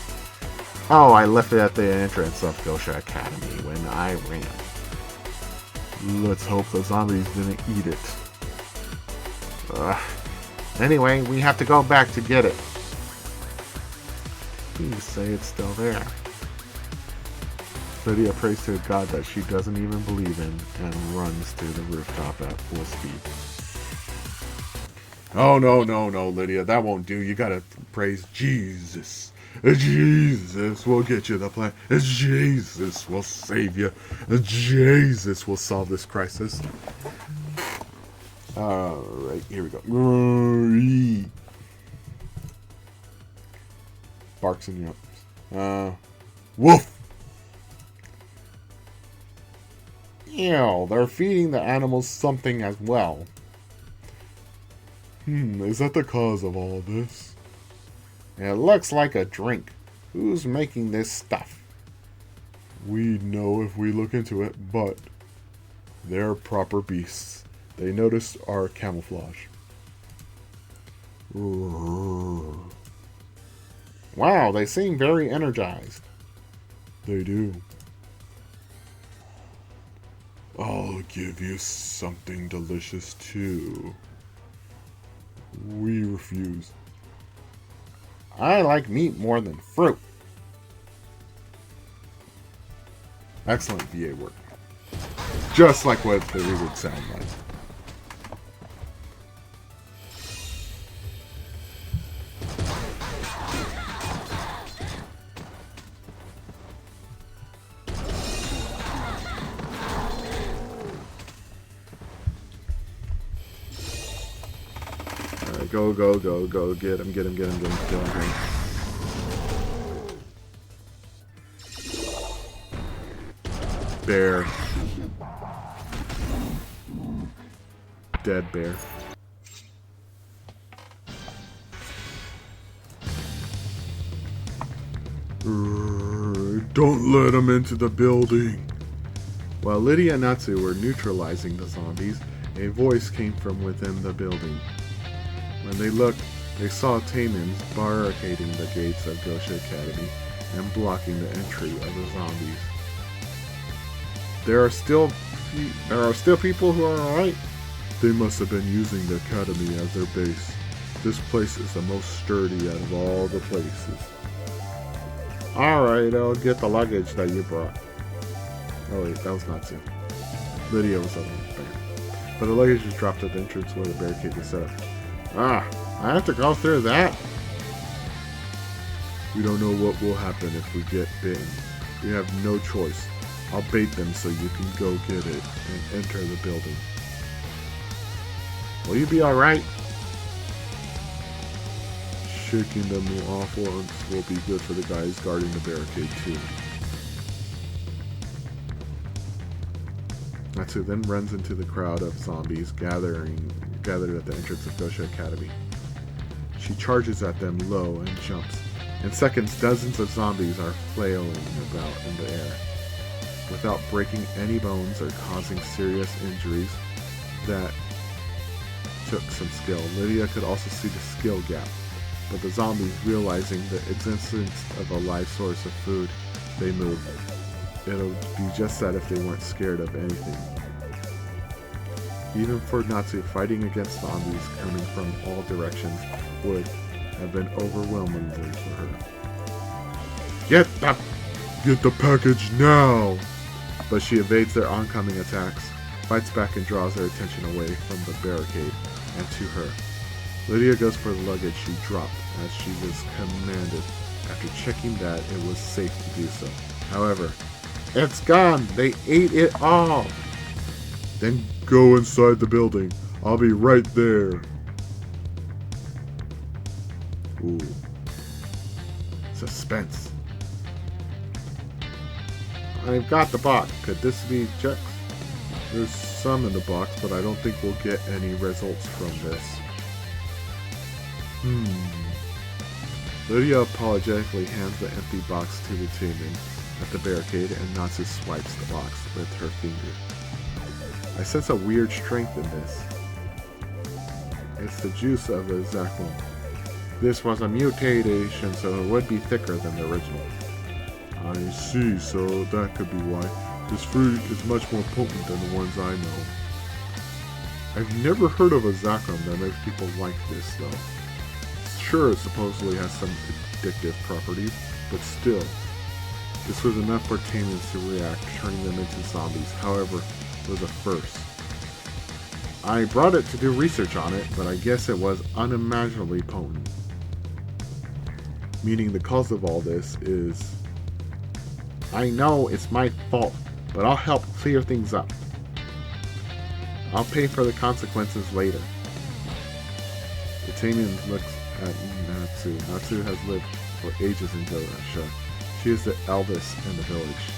Oh, I left it at the entrance of Gosha Academy when I ran. Let's hope the zombies didn't eat it. Anyway, we have to go back to get it. Please say it's still there. Lydia prays to God that she doesn't even believe in and runs to the rooftop at full speed. Oh, no, Lydia. That won't do. You gotta praise Jesus. Jesus will get you the plan. Jesus will save you. Jesus will solve this crisis. Alright, here we go. Barks and yelps. Woof! Ew, they're feeding the animals something as well. Is that the cause of all this? It looks like a drink. Who's making this stuff? We'd know if we look into it, but they're proper beasts. They noticed our camouflage. Wow, they seem very energized. They do. I'll give you something delicious too. We refuse. I like meat more than fruit. Excellent VA work. Just like what they would sound like. Alright, go. Get him. Bear. Dead bear. Don't let him into the building. While Lydia and Natsu were neutralizing the zombies, a voice came from within the building. When they looked, they saw Taimans barricading the gates of Gosha Academy and blocking the entry of the zombies. There are still people who are alright. They must have been using the academy as their base. This place is the most sturdy out of all the places. Alright, I'll get the luggage that you brought. Oh wait, that was Natsu. Lydia was on the bear. But the luggage was dropped at the entrance where the barricade was set up. I have to go through that? We don't know what will happen if we get bitten. We have no choice. I'll bait them so you can go get it and enter the building. Will you be alright? Shaking them off once will be good for the guys guarding the barricade too. Natsu then runs into the crowd of zombies gathered at the entrance of Gosha Academy. She charges at them low and jumps. In seconds, dozens of zombies are flailing about in the air. Without breaking any bones or causing serious injuries that took some skill. Lydia could also see the skill gap, but the zombies, realizing the existence of a live source of food, they moved. It'll be just that if they weren't scared of anything. Even for Natsu, fighting against zombies coming from all directions would have been overwhelming for her. Get the package now! But she evades their oncoming attacks, fights back and draws their attention away from the barricade and to her. Lydia goes for the luggage she dropped as she was commanded, after checking that it was safe to do so. However, it's gone! They ate it all! Then go inside the building. I'll be right there. Ooh. Suspense. I've got the box. Could this be checks? There's some in the box, but I don't think we'll get any results from this. Lydia apologetically hands the empty box to the Taiman at the barricade, and Natsu swipes the box with her finger. I sense a weird strength in this. It's the juice of the Zaklon. This was a mutation, so it would be thicker than the original. I see, so that could be why. This fruit is much more potent than the ones I know. I've never heard of a Zakram that makes people like this, though. Sure, it supposedly has some addictive properties, but still. This was enough for Taimans to react, turning them into zombies. However, it was a first. I brought it to do research on it, but I guess it was unimaginably potent. Meaning the cause of all this is... I know it's my fault, but I'll help clear things up. I'll pay for the consequences later. The Taiman looks at Natsu. Natsu has lived for ages in Russia. She is the eldest in the village.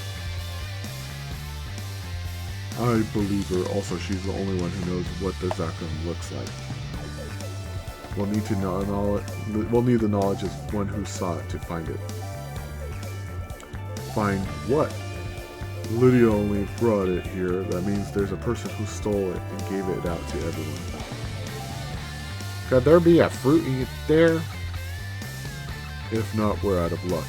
I believe her. Also, she's the only one who knows what the Zakram looks like. We'll need the knowledge of one who saw it to find it. Find what? Lydia only brought it here. That means there's a person who stole it and gave it out to everyone. Could there be a fruit there? If not, we're out of luck.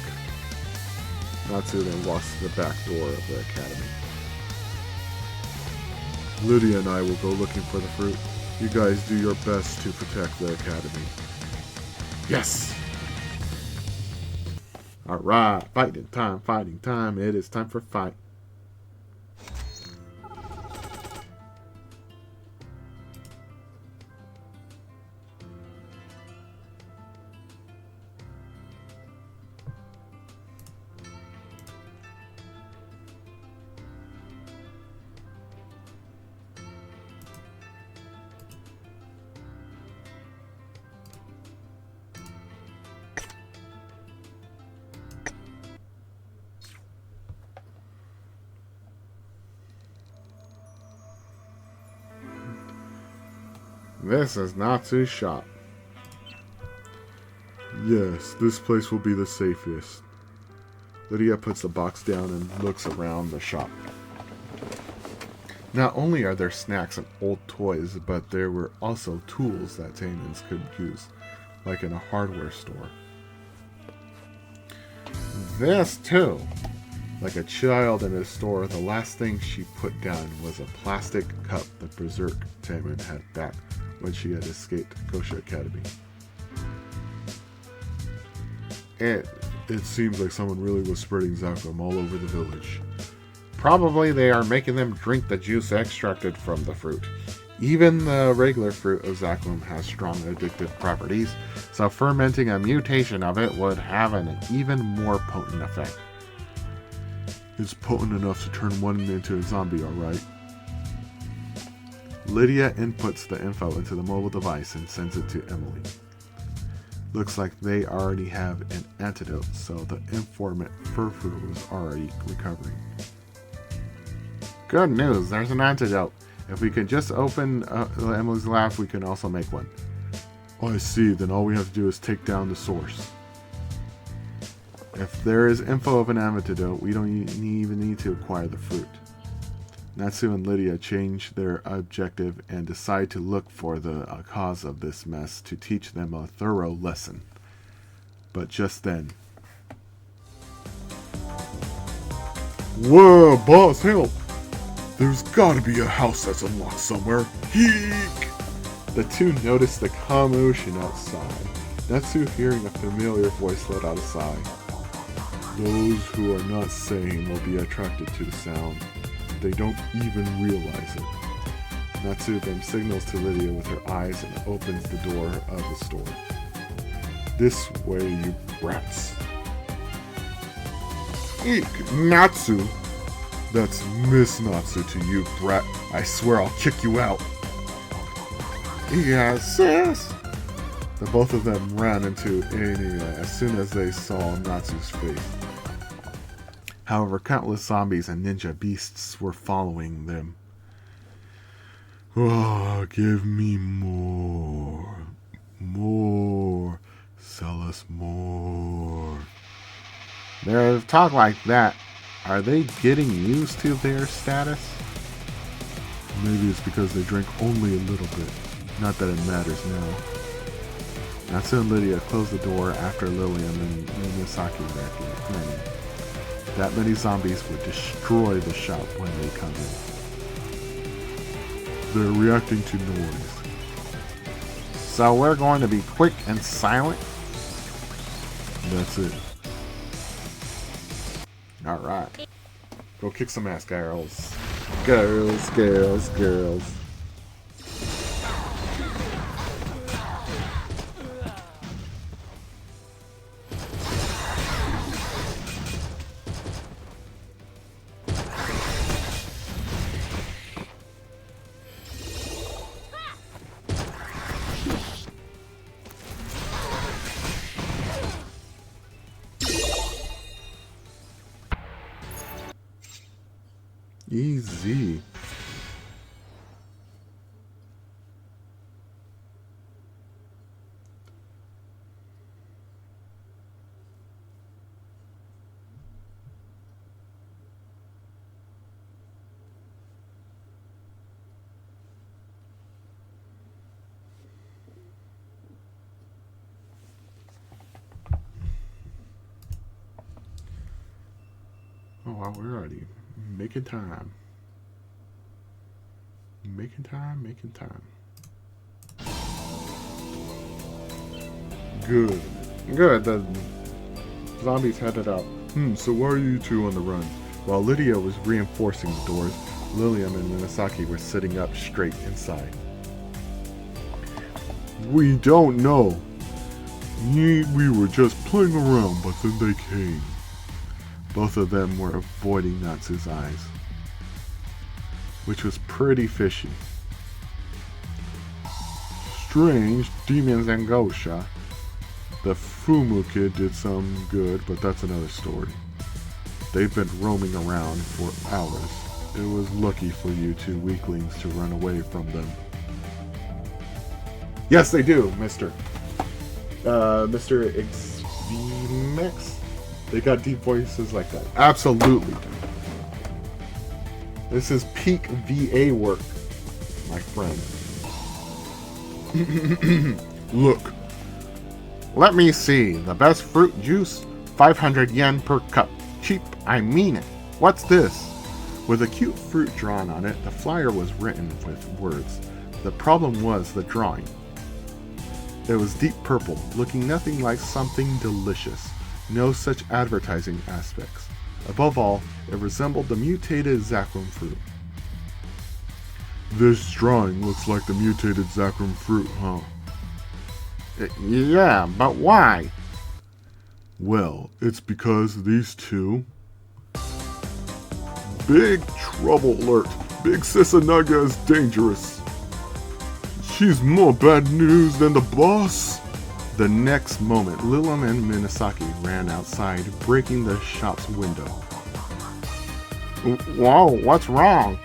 Natsu then walks to the back door of the academy. Lydia and I will go looking for the fruit. You guys do your best to protect the academy. Yes! Alright, fighting time. It is time for fight. This is Natsu's shop. Yes, this place will be the safest. Lydia puts the box down and looks around the shop. Not only are there snacks and old toys, but there were also tools that Taimans could use, like in a hardware store. This too! Like a child in a store, the last thing she put down was a plastic cup the Berserk Taiman had back when she had escaped Gosha Academy. It seems like someone really was spreading Zakram all over the village. Probably they are making them drink the juice extracted from the fruit. Even the regular fruit of Zakram has strong addictive properties, so fermenting a mutation of it would have an even more potent effect. It's potent enough to turn one into a zombie, alright. Lydia inputs the info into the mobile device and sends it to Emily. Looks like they already have an antidote, so the informant Furfu is already recovering. Good news, there's an antidote. If we could just open Emily's lab, we can also make one. Oh, I see, then all we have to do is take down the source. If there is info of an antidote, we don't even need to acquire the fruit. Natsu and Lydia change their objective and decide to look for the cause of this mess to teach them a thorough lesson. But just then... Whoa, boss, help! There's gotta be a house that's unlocked somewhere. Heek! The two notice the commotion outside. Natsu, hearing a familiar voice, let out a sigh. Those who are not sane will be attracted to the sound. They don't even realize it. Natsu then signals to Lydia with her eyes and opens the door of the store. This way, you brats. Eek, Natsu! That's Miss Natsu to you, brat. I swear I'll kick you out. Yes, sis! The both of them ran into Anya as soon as they saw Natsu's face. However, countless zombies and ninja beasts were following them. Oh, give me more. More. Sell us more. There's talk like that. Are they getting used to their status? Maybe it's because they drink only a little bit. Not that it matters now. Natsu and Lydia closed the door after Lillian and Misaki vacuumed. That many zombies would destroy the shop when they come in. They're reacting to noise. So we're going to be quick and silent? That's it. Alright. Go kick some ass, girls. Girls, girls, girls. Easy. Oh wow, we're already making time. Making time, making time. Good. Good, the zombies headed up. So why are you two on the run? While Lydia was reinforcing the doors, Lilium and Minasaki were sitting up straight inside. We don't know. We were just playing around, but then they came. Both of them were avoiding Natsu's eyes, which was pretty fishy. Strange, demons and Gosha. The Fumu kid did some good, but that's another story. They've been roaming around for hours. It was lucky for you two weaklings to run away from them. Yes, they do, Mr. XVMX. They got deep voices like that. Absolutely. This is peak VA work, my friend. Look. Let me see. The best fruit juice, 500 yen per cup. Cheap, I mean it. What's this? With a cute fruit drawn on it, the flyer was written with words. The problem was the drawing. It was deep purple, looking nothing like something delicious. No such advertising aspects. Above all, it resembled the mutated Zakrum fruit. This drawing looks like the mutated Zakrum fruit, huh? Yeah, but why? Well, it's because these two... Big trouble alert! Big Sisanaga is dangerous! She's more bad news than the boss! The next moment, Lilium and Minasaki ran outside, breaking the shop's window. Whoa, what's wrong?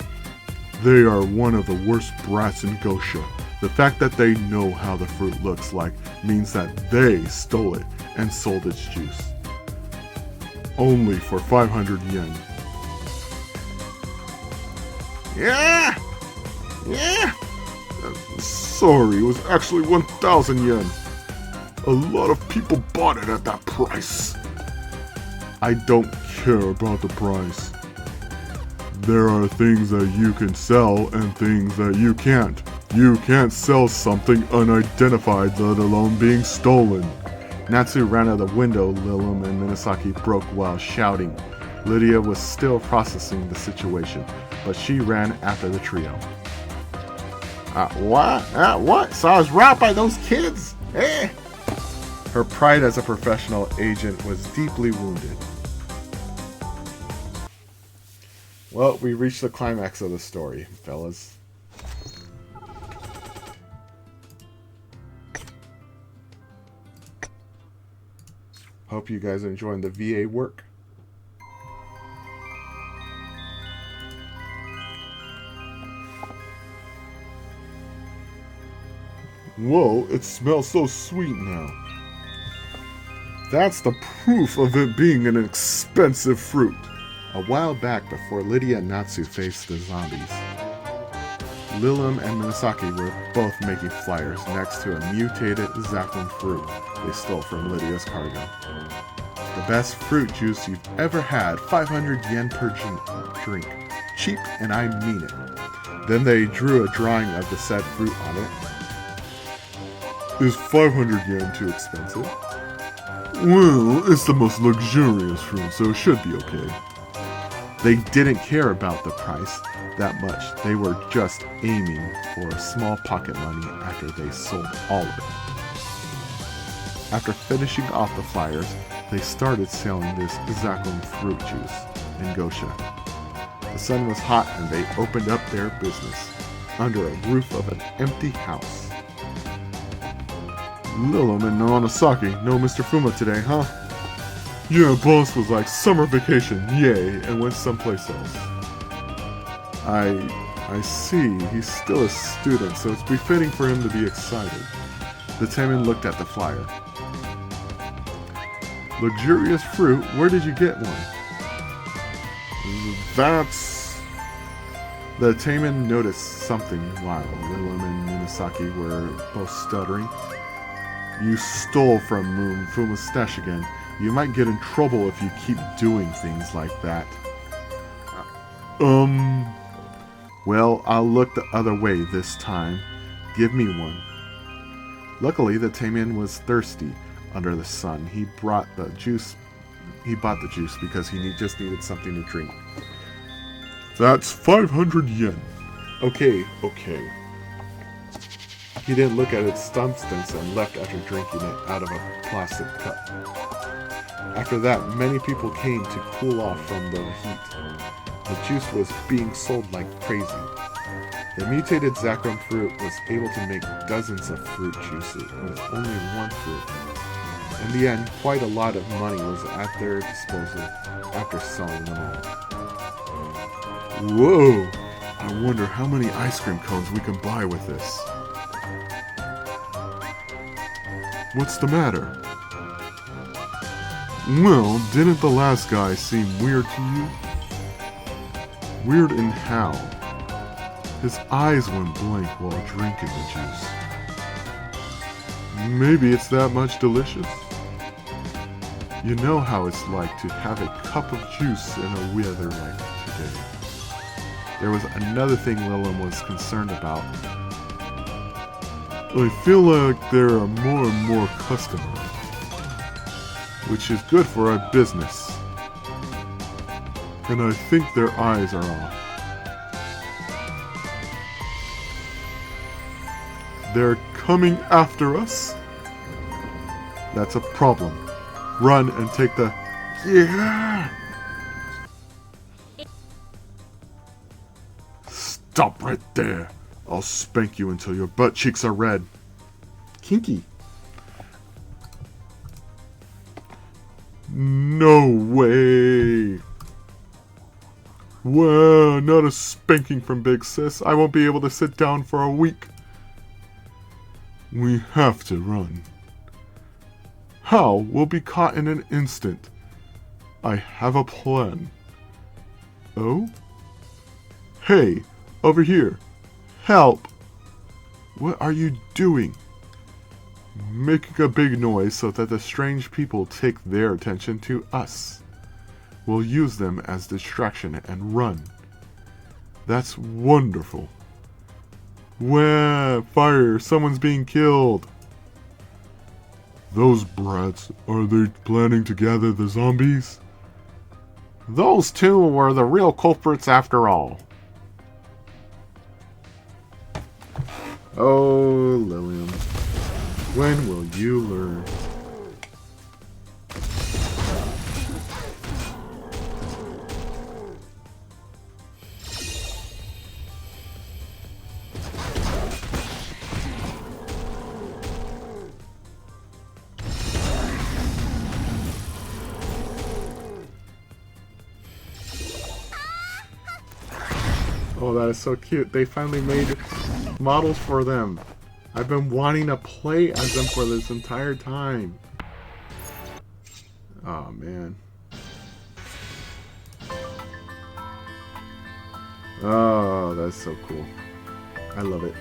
They are one of the worst brats in Gosha. The fact that they know how the fruit looks like means that they stole it and sold its juice. Only for 500 yen. Yeah! Yeah! Sorry, it was actually 1,000 yen. A lot of people bought it at that price. I don't care about the price. There are things that you can sell and things that you can't. You can't sell something unidentified, let alone being stolen. Natsu ran out the window. Lilium and Minasaki broke while shouting. Lydia was still processing the situation, but she ran after the trio. What? So I was robbed by those kids? Eh? Her pride as a professional agent was deeply wounded. Well, we reached the climax of the story, fellas. Hope you guys are enjoying the VA work. Whoa, it smells so sweet now. That's the proof of it being an expensive fruit. A while back, before Lydia and Natsu faced the zombies, Lilium and Minasaki were both making flyers next to a mutated Zakrum fruit they stole from Lydia's cargo. The best fruit juice you've ever had. 500 yen per drink. Cheap, and I mean it. Then they drew a drawing of the said fruit on it. Is 500 yen too expensive? Well, it's the most luxurious fruit, so it should be okay. They didn't care about the price that much. They were just aiming for a small pocket money after they sold all of it. After finishing off the flyers, they started selling this Zakon fruit juice in Gosha. The sun was hot and they opened up their business under a roof of an empty house. Lilum and Nanosaki, no Mr. Fuma today, huh? Yeah, boss was like, summer vacation, yay, and went someplace else. I see, he's still a student, so it's befitting for him to be excited. The Taman looked at the flyer. Luxurious fruit, where did you get one? That's... The Taman noticed something while Lilum and Nanosaki were both stuttering. You stole from Fuma's stash again. You might get in trouble if you keep doing things like that. Well, I'll look the other way this time. Give me one. Luckily, the Taman was thirsty under the sun. He bought the juice because he just needed something to drink. That's 500 yen. Okay. He didn't look at its substance and left after drinking it out of a plastic cup. After that, many people came to cool off from the heat. The juice was being sold like crazy. The mutated Zakon fruit was able to make dozens of fruit juices with only one fruit. In the end, quite a lot of money was at their disposal after selling them all. Whoa! I wonder how many ice cream cones we can buy with this. What's the matter? Well, didn't the last guy seem weird to you? Weird in how? His eyes went blank while drinking the juice. Maybe it's that much delicious? You know how it's like to have a cup of juice in a weather like today. There was another thing Lilum was concerned about. I feel like there are more and more customers, which is good for our business. And I think their eyes are off. They're coming after us? That's a problem. Run and take the... Yeah! Stop right there. I'll spank you until your butt cheeks are red. Kinky. No way. Well, not a spanking from Big Sis. I won't be able to sit down for a week. We have to run. How? We'll be caught in an instant. I have a plan. Oh? Hey, over here. Help! What are you doing? Making a big noise so that the strange people take their attention to us. We'll use them as distraction and run. That's wonderful. Wah! Fire! Someone's being killed! Those brats, are they planning to gather the zombies? Those two were the real culprits after all. Oh, Lilium. When will you learn? Oh, that is so cute. They finally made models for them. I've been wanting to play as them for this entire time. Oh, man. Oh, that's so cool. I love it.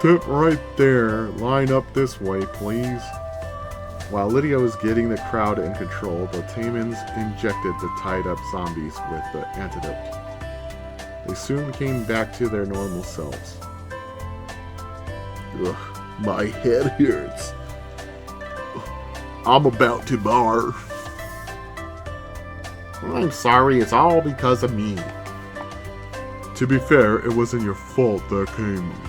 Step right there. Line up this way, please. While Lydia was getting the crowd in control, the Taimans injected the tied-up zombies with the antidote. They soon came back to their normal selves. Ugh, my head hurts. I'm about to barf. I'm sorry, it's all because of me. To be fair, it wasn't your fault that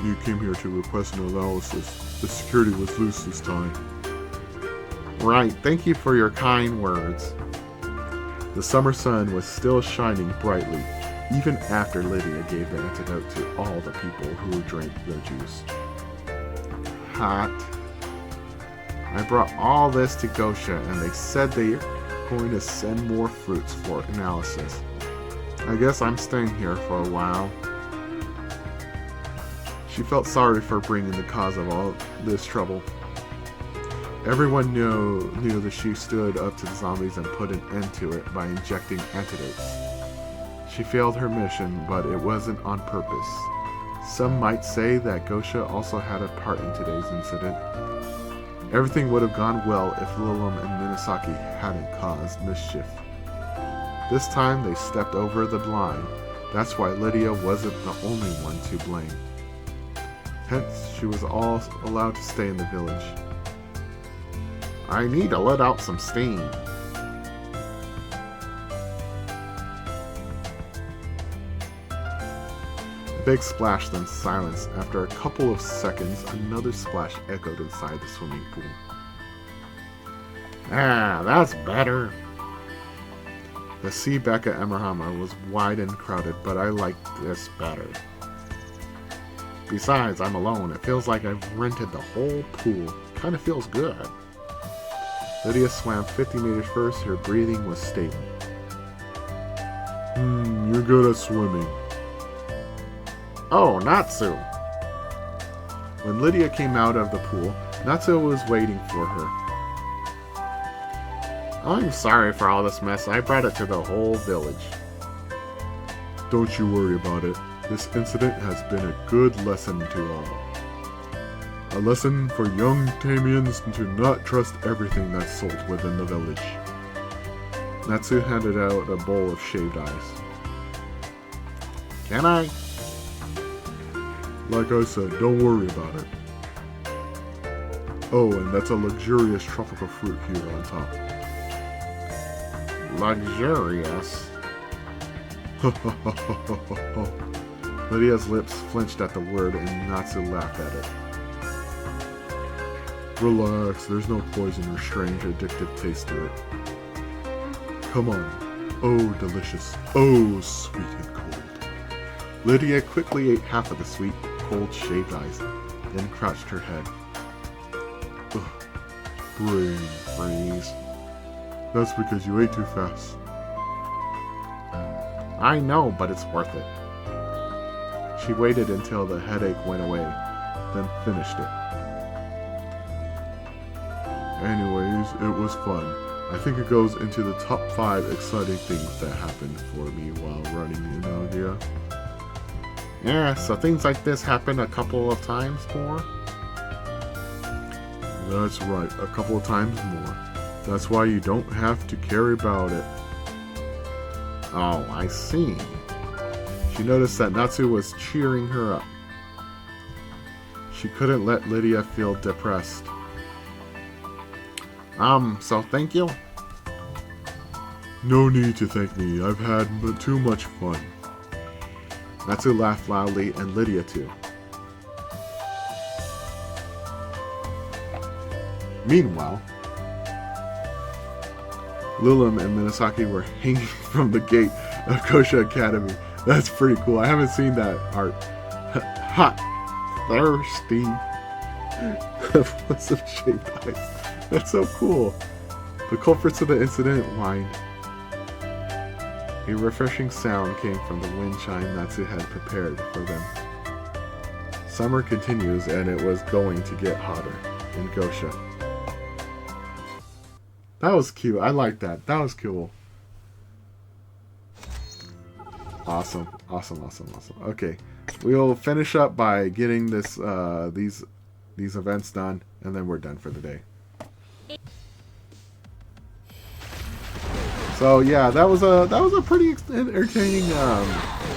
you came here to request an analysis. The security was loose this time. Right, thank you for your kind words. The summer sun was still shining brightly, even after Lydia gave the antidote to all the people who drank the juice. Hot. I brought all this to Gosha, and they said they're going to send more fruits for analysis. I guess I'm staying here for a while. She felt sorry for bringing the cause of all this trouble. Everyone knew that she stood up to the zombies and put an end to it by injecting antidotes. She failed her mission, but it wasn't on purpose. Some might say that Gosha also had a part in today's incident. Everything would have gone well if Lilum and Minasaki hadn't caused mischief. This time they stepped over the line. That's why Lydia wasn't the only one to blame. Hence, she was all allowed to stay in the village. I need to let out some steam. A big splash, then silence. After a couple of seconds, another splash echoed inside the swimming pool. Ah, that's better. The sea back at Emerhama was wide and crowded, but I liked this better. Besides, I'm alone. It feels like I've rented the whole pool. Kinda feels good. Lydia swam 50 meters first. Her breathing was stable. You're good at swimming. Oh, Natsu. When Lydia came out of the pool, Natsu was waiting for her. I'm sorry for all this mess. I brought it to the whole village. Don't you worry about it. This incident has been a good lesson to all. A lesson for young Taimians to not trust everything that's sold within the village. Natsu handed out a bowl of shaved ice. Can I? Like I said, don't worry about it. Oh, and that's a luxurious tropical fruit here on top. Luxurious? Lydia's lips flinched at the word and Natsu laughed at it. Relax, there's no poison or strange addictive taste to it. Come on. Oh, delicious. Oh, sweet and cold. Lydia quickly ate half of the sweet, cold shaved ice, then crouched her head. Ugh, brain freeze. That's because you ate too fast. I know, but it's worth it. She waited until the headache went away, then finished it. Anyways, it was fun. I think it goes into the top 5 exciting things that happened for me while running in Algia. Yeah, so things like this happen a couple of times more? That's right, a couple of times more. That's why you don't have to care about it. Oh, I see. She noticed that Natsu was cheering her up. She couldn't let Lydia feel depressed. So thank you? No need to thank me. I've had too much fun. Natsu laughed loudly, and Lydia too. Meanwhile, Lilum and Minasaki were hanging from the gate of Kosha Academy. That's pretty cool. I haven't seen that art. Hot, thirsty. What's some shaved ice? That's so cool. The culprits of the incident whined. A refreshing sound came from the wind chime Natsu had prepared for them. Summer continues, and it was going to get hotter in Gosha. That was cute. I like that. That was cool. Awesome. Okay, we'll finish up by getting this these events done, and then we're done for the day. So yeah, that was a pretty entertaining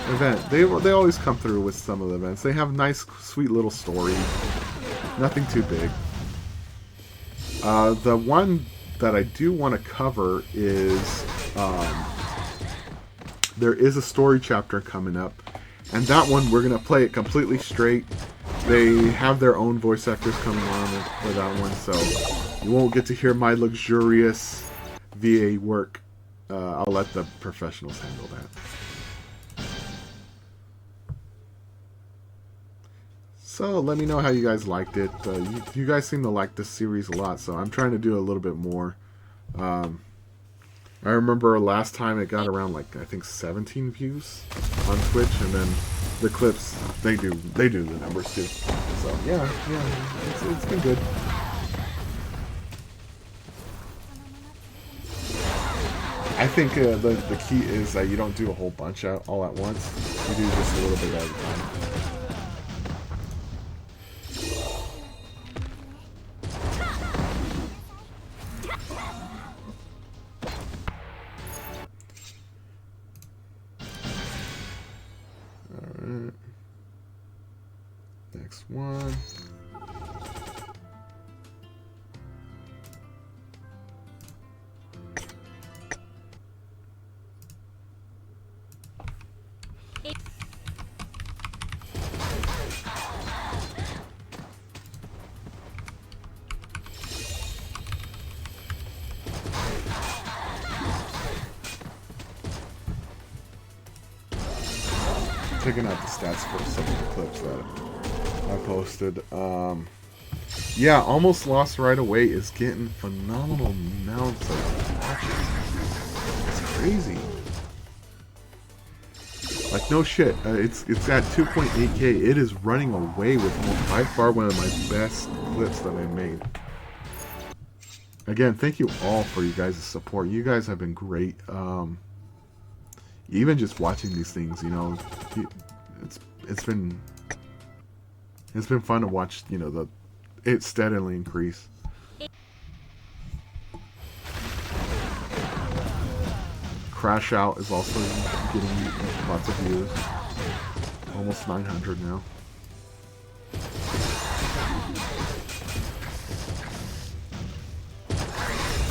event. They always come through with some of the events. They have nice, sweet little stories. Nothing too big. The one that I do want to cover is there is a story chapter coming up, and that one we're gonna play it completely straight. They have their own voice actors coming on for that one, so you won't get to hear my luxurious VA work. I'll let the professionals handle that. So let me know how you guys liked it. You guys seem to like this series a lot, so I'm trying to do a little bit more. I remember last time it got around like I think 17 views on Twitch, and then the clips they do the numbers too. So yeah, it's been good. I think the key is that you don't do a whole bunch out all at once. You do just a little bit at a time. Alright. Next one. Checking out the stats for some of the clips that I posted. Yeah, Almost Lost Right Away is getting phenomenal amounts of watches. It's crazy. Like, no shit. It's at 2.8K. It is running away with by far one of my best clips that I made. Again, thank you all for you guys' support. You guys have been great. Even just watching these things, you know, it's been fun to watch. You know, it steadily increase. Crash Out is also getting lots of views, almost 900 now.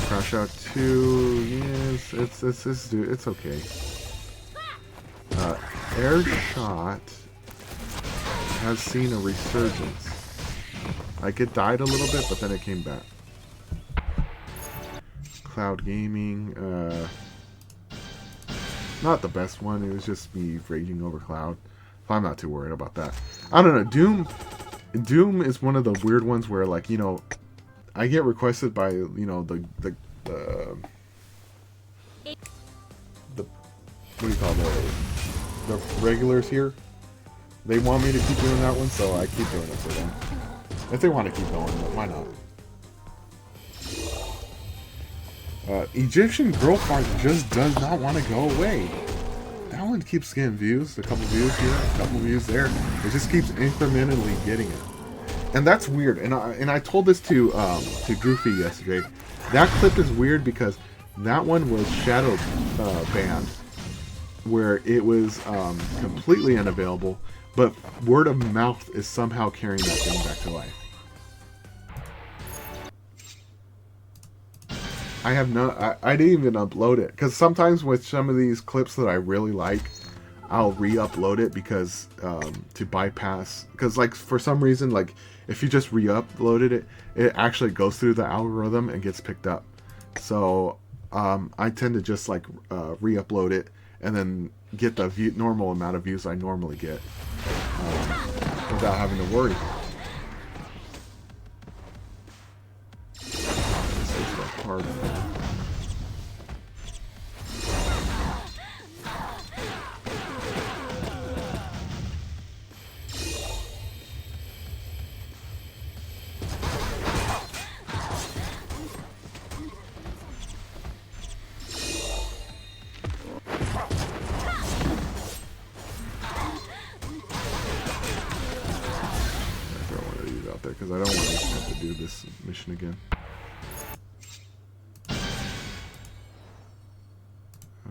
Crash Out 2, yes, it's okay. Air Shot has seen a resurgence. Like, it died a little bit, but then it came back. Cloud Gaming, not the best one. It was just me raging over Cloud. So I'm not too worried about that. I don't know. Doom is one of the weird ones where, like, you know, I get requested by, you know, the what do you call the regulars here. They want me to keep doing that one, so I keep doing it for them. If they want to keep going, but why not? Egyptian Girl Fart just does not want to go away. That one keeps getting views, a couple views here, a couple views there. It just keeps incrementally getting it. And that's weird. And I told this to Goofy yesterday. That clip is weird because that one was shadow banned, where it was completely unavailable, but word of mouth is somehow carrying that thing back to life. I didn't even upload it, because sometimes with some of these clips that I really like, I'll re-upload it because to bypass, because like for some reason, like if you just re-uploaded it, it actually goes through the algorithm and gets picked up. So I tend to just like re-upload it and then get the normal amount of views I normally get without having to worry. This is the hard one. I don't want to have to do this mission again.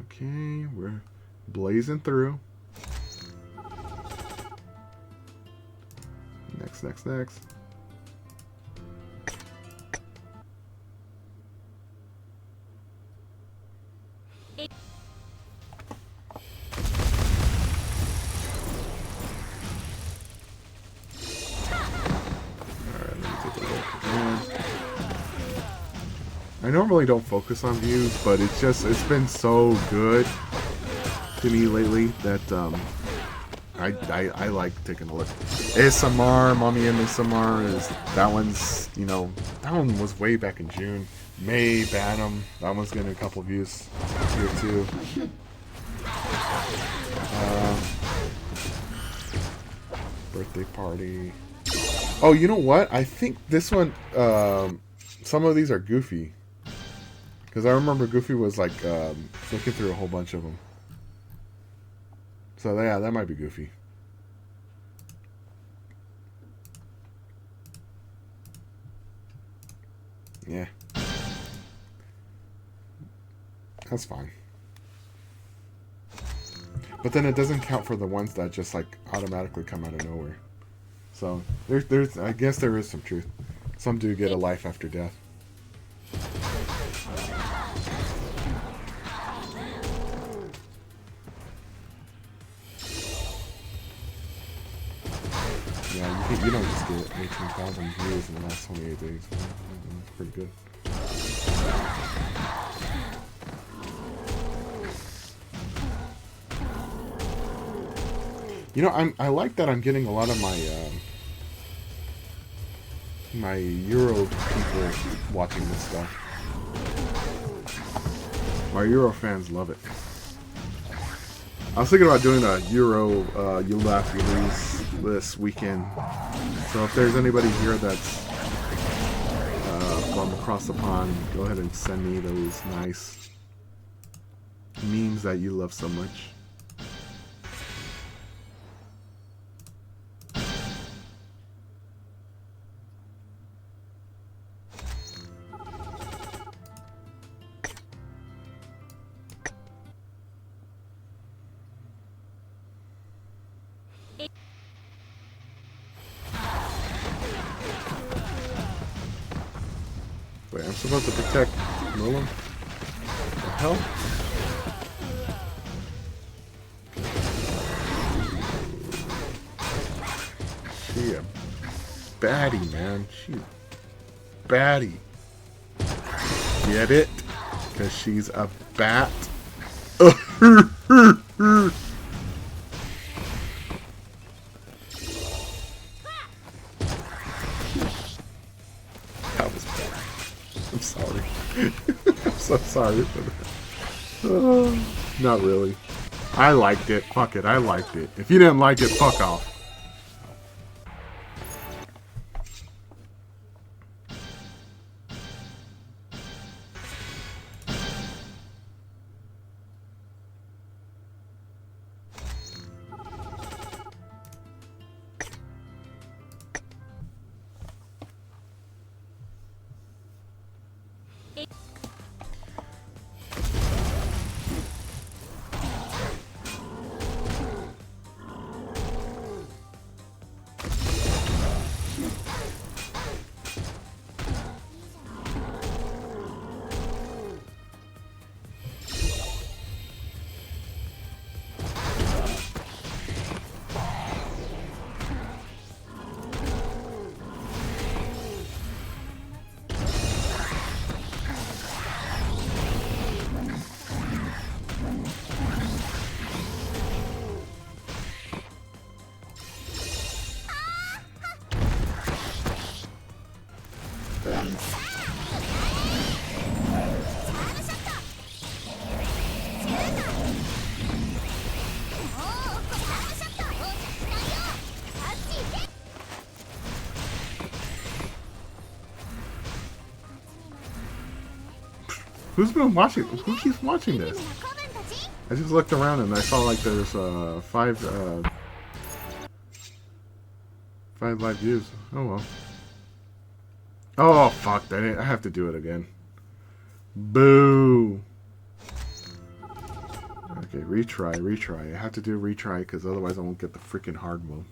Okay, we're blazing through. Next. I normally don't focus on views, but it's been so good to me lately that I like taking a look. ASMR, Mommy and ASMR is that one's, you know, that one was way back in June. May Bantam, that one's getting a couple views here too. Birthday party. Oh, you know what? I think this one, some of these are Goofy. Because I remember Goofy was like looking through a whole bunch of them. So yeah, that might be Goofy. Yeah. That's fine. But then it doesn't count for the ones that just like automatically come out of nowhere. So there's I guess there is some truth. Some do get a life after death. Yeah, you don't just get 18,000 views in the last 28 days. That's pretty good. You know, I like that I'm getting a lot of my my Euro people watching this stuff. My Euro fans love it. I was thinking about doing a Euro You Laugh, You Lose this weekend. So if there's anybody here that's from across the pond, go ahead and send me those nice memes that you love so much. Wait, I'm supposed to protect Merlin? What the hell? She a baddie, man. She a baddie. Get it? Because she's a bat. That was bad. I'm sorry. I'm so sorry for that. Not really. I liked it. Fuck it. I liked it. If you didn't like it, fuck off. Who's been watching? Who keeps watching this? I just looked around and I saw like there's five live views. Oh well. Oh, fuck. I have to do it again. Boo. Okay, retry. I have to do a retry because otherwise I won't get the freaking hard mode.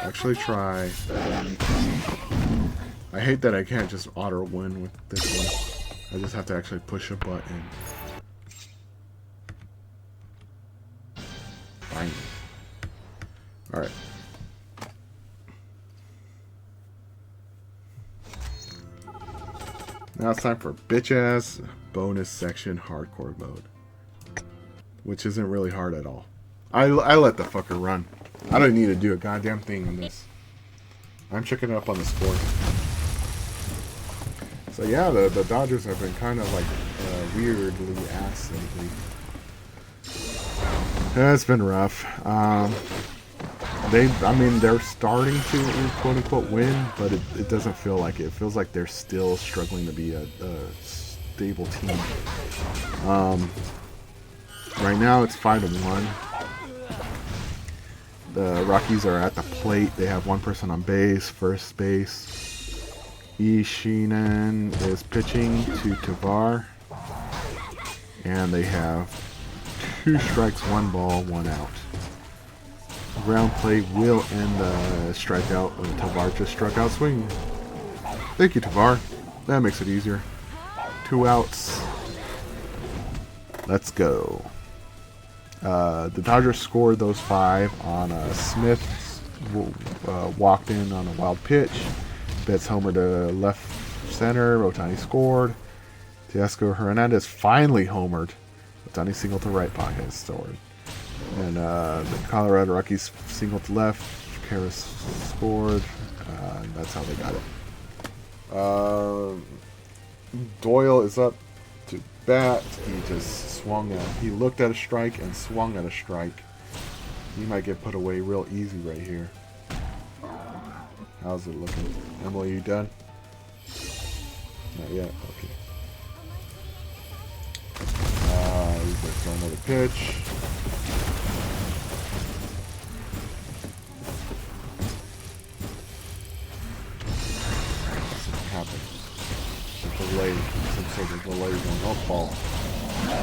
Actually try. I hate that I can't just auto win with this one. I just have to actually push a button. Fine. Alright. Now it's time for bitch ass bonus section hardcore mode. Which isn't really hard at all. I let the fucker run. I don't need to do a goddamn thing on this. I'm checking it up on the score. So yeah, the Dodgers have been kind of like weirdly ass lately. Yeah, it's been rough. They're starting to quote unquote win, but it doesn't feel like it. It feels like they're still struggling to be a stable team. Right now it's 5-1. The Rockies are at the plate. They have one person on base, first base. Ishinen is pitching to Tovar. And they have 2 strikes, 1 ball, 1 out. Ground play will end the strikeout. Tovar just struck out swinging. Thank you, Tovar. That makes it easier. 2 outs. Let's go. The Dodgers scored those 5 on Smith walked in on a wild pitch. Betts homer to left center. Ohtani scored. Teoscar Hernandez finally homered. Ohtani single to right pocket scored. And the Colorado Rockies single to left. Karras scored. And that's how they got it. Doyle is up to bat. He just swung at. He looked at a strike and swung at a strike. He might get put away real easy right here. How's it looking? Emily, you done? Not yet. Okay. He's gonna throw another pitch. Something happened. Delay. Some sort of delay going. Oh, ball.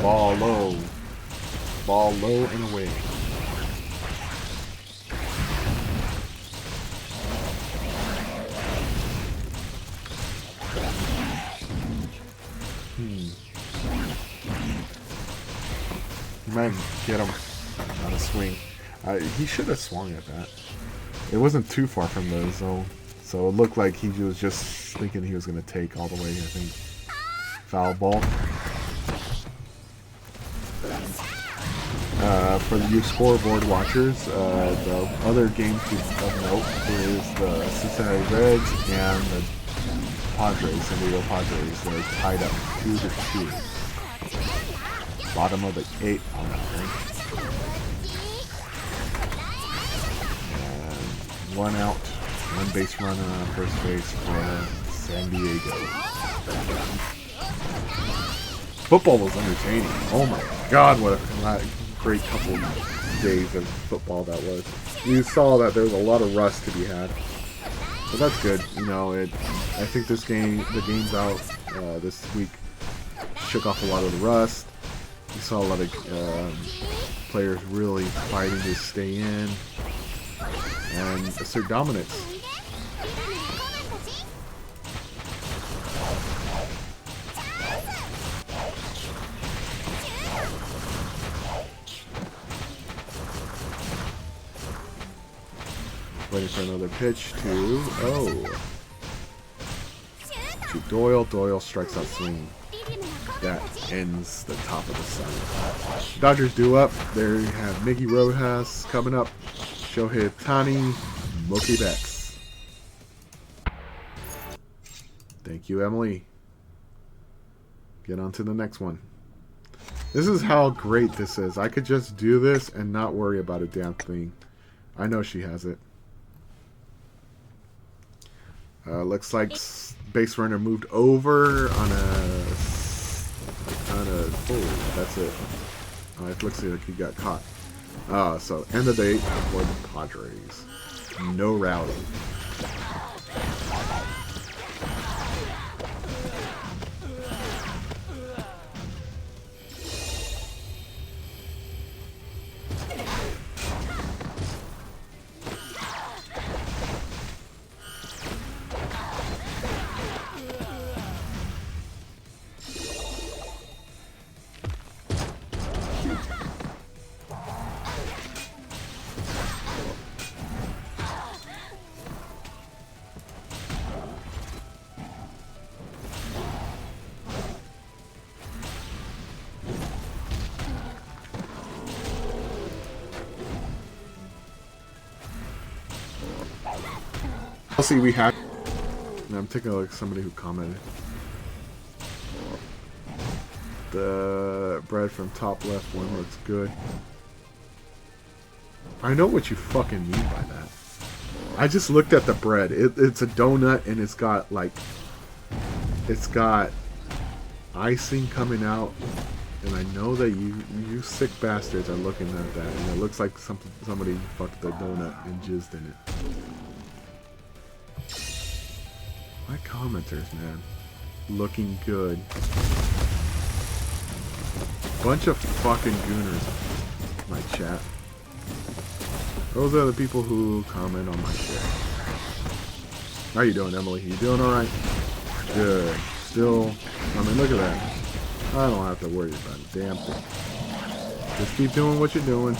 Ball low. Ball low and away. You might get him on a swing. He should have swung at that. It wasn't too far from the zone, so it looked like he was just thinking he was going to take all the way. I think foul ball. For you scoreboard watchers, the other games of note is the Cincinnati Reds and the Padres, San Diego Padres. They're tied up 2-2. Bottom of the 8th on that thing. And 1 out, 1 base runner on first base for San Diego. Football was entertaining. Oh my God, what a great couple days of football that was. You saw that there was a lot of rust to be had. But that's good. You know, I think the game's out this week shook off a lot of the rust. You saw a lot of players really fighting to stay in and assert dominance. Waiting for another pitch to... Oh. to Doyle. Doyle strikes out swinging. That ends the top of the sun. Dodgers do up. There you have Miggy Rojas coming up. Shohei Ohtani, Mookie Betts. Thank you, Emily. Get on to the next one. This is how great this is. I could just do this and not worry about a damn thing. I know she has it. Looks like base runner moved over on a... Oh, that's it. It looks like he got caught. So end of the 8th for the Padres. No rally. I'll see, we had... I'm taking a look at somebody who commented. The bread from top left one looks good. I know what you fucking mean by that. I just looked at the bread. It's a donut and it's got like... It's got icing coming out. And I know that you sick bastards are looking at that. And it looks like somebody fucked the donut and jizzed in it. My commenters, man. Looking good. Bunch of fucking gooners. My chat. Those are the people who comment on my shit. How you doing, Emily? You doing alright? Good. Still, I mean, look at that. I don't have to worry about a damn thing. Just keep doing what you're doing.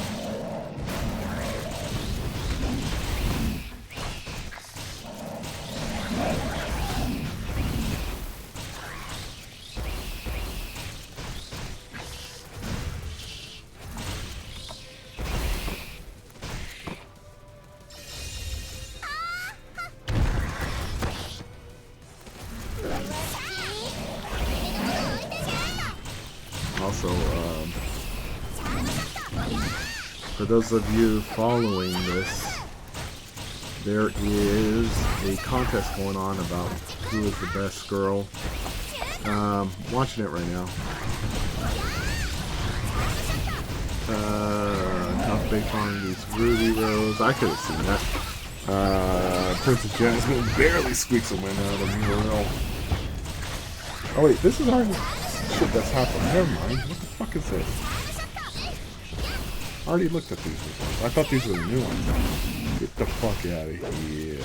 Also, for those of you following this, there is a contest going on about who is the best girl. Watching it right now. Tough Bacon meets Ruby Rose. I could have seen that. Princess Jasmine barely squeaks a win out of me. Oh wait, this is already shit that's happened. Never mind. What the fuck is this? I already looked at these before. I thought these were the new ones. Get the fuck out of here.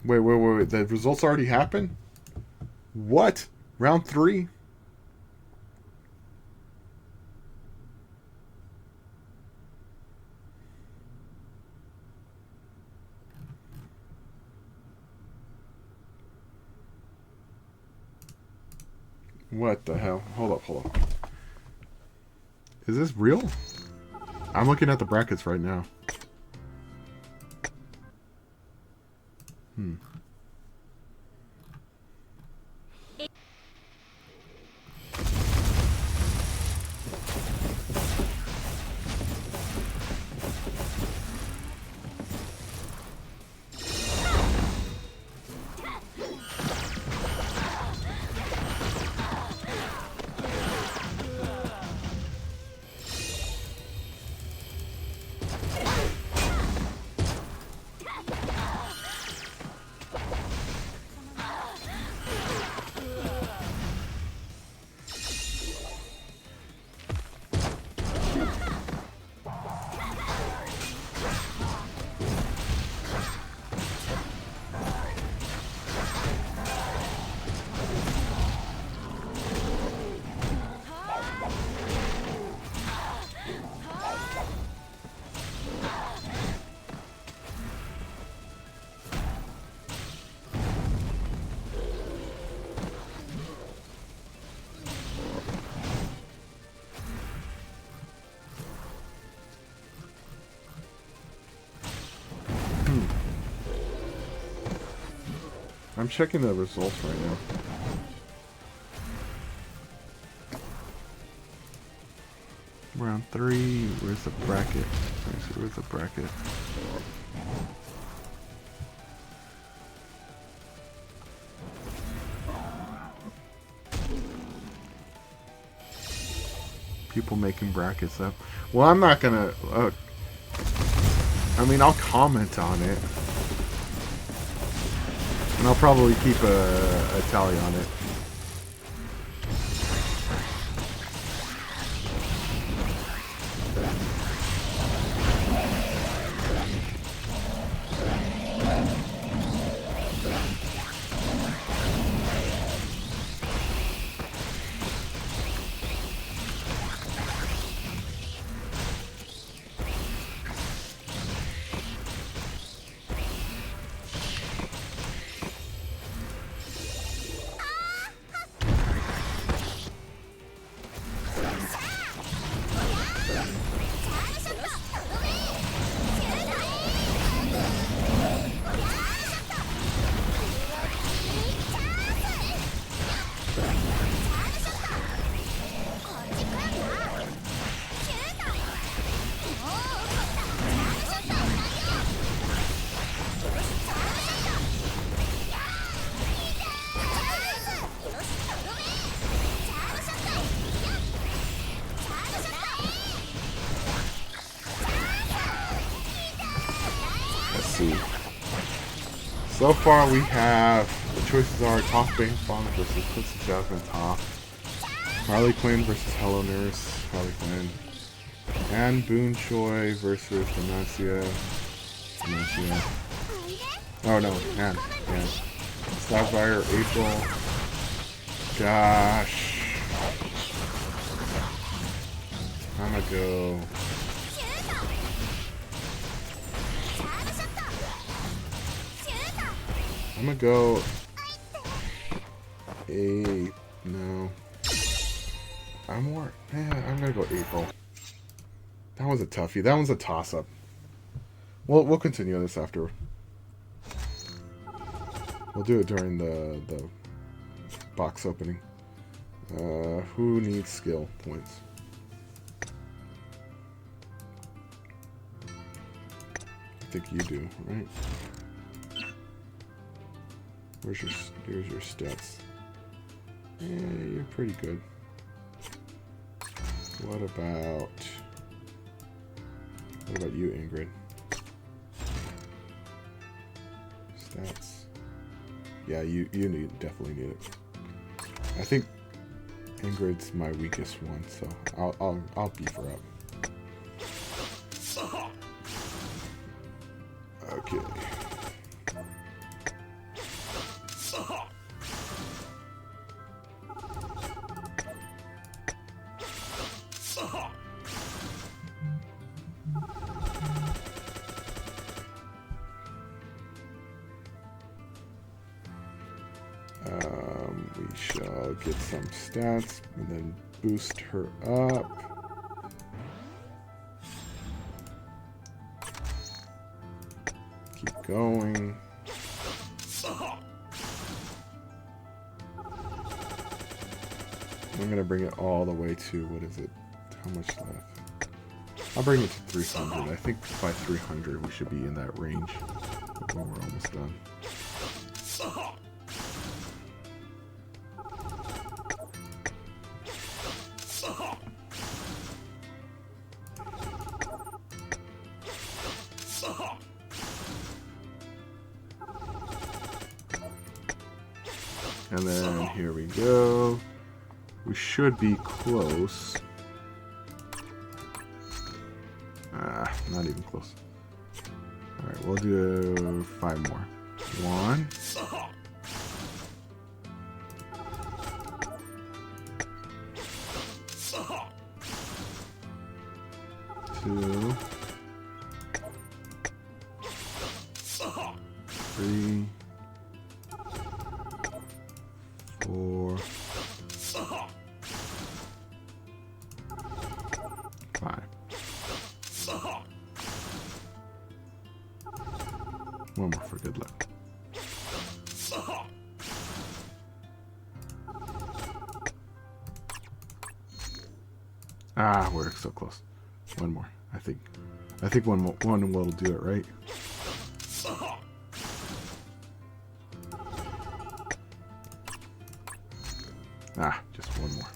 Wait. The results already happened? What? Round 3? What the hell? Hold up. Is this real? I'm looking at the brackets right now. I'm checking the results right now. Round 3. Where's the bracket? Where's the bracket? People making brackets up. Well, I'm not gonna. I mean, I'll comment on it, and I'll probably keep a tally on it. So far we have, the choices are Top Bang Fong versus Princess Jasmine Top, Harley Quinn versus Hello Nurse, Harley Quinn, and Boon Choi versus Denuncia. Oh no, Anne. Sapphire, April. Gosh. I'm gonna go. I'm gonna go 8. No. I'm gonna go April. That was a toughie. That one's a toss-up. We'll continue this after. We'll do it during the box opening. Who needs skill points? I think you do, right? Here's your stats. Yeah, you're pretty good. What about you, Ingrid? Stats. Yeah, you definitely need it. I think Ingrid's my weakest one, so I'll beef her up. Okay. We shall get some stats and then boost her up. Keep going. I'm gonna bring it all the way to, what is it? How much left? I'll bring it to 300. I think by 300 we should be in that range when we're almost done. And then here we go. We should be close. Not even close. Alright, we'll do 5 more. 1. 2. 3. 4. 5. 1 more for good luck. Ah, we're so close. One more, I think. I think one will do it, right? Ah, just one more.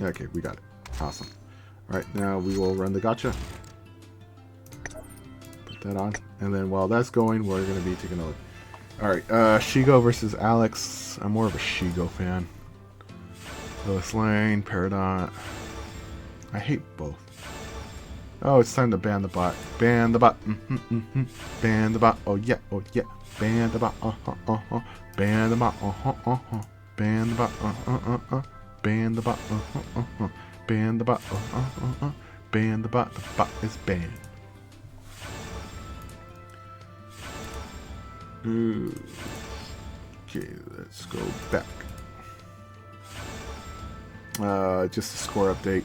Okay, we got it. Awesome. Alright, now we will run the gacha. Put that on. And then while that's going, we're going to be taking a look. Alright, Shigo versus Alex. I'm more of a Shigo fan. Lois Lane, Peridot. I hate both. Oh, it's time to ban the bot. Ban the bot. Ban the bot. Oh yeah, oh yeah. Ban the bot. Ban the bot. Ban the bot. Ban the bot. Ban the bot. Ban the bot. The bot is banned. Okay, let's go back. Just a score update.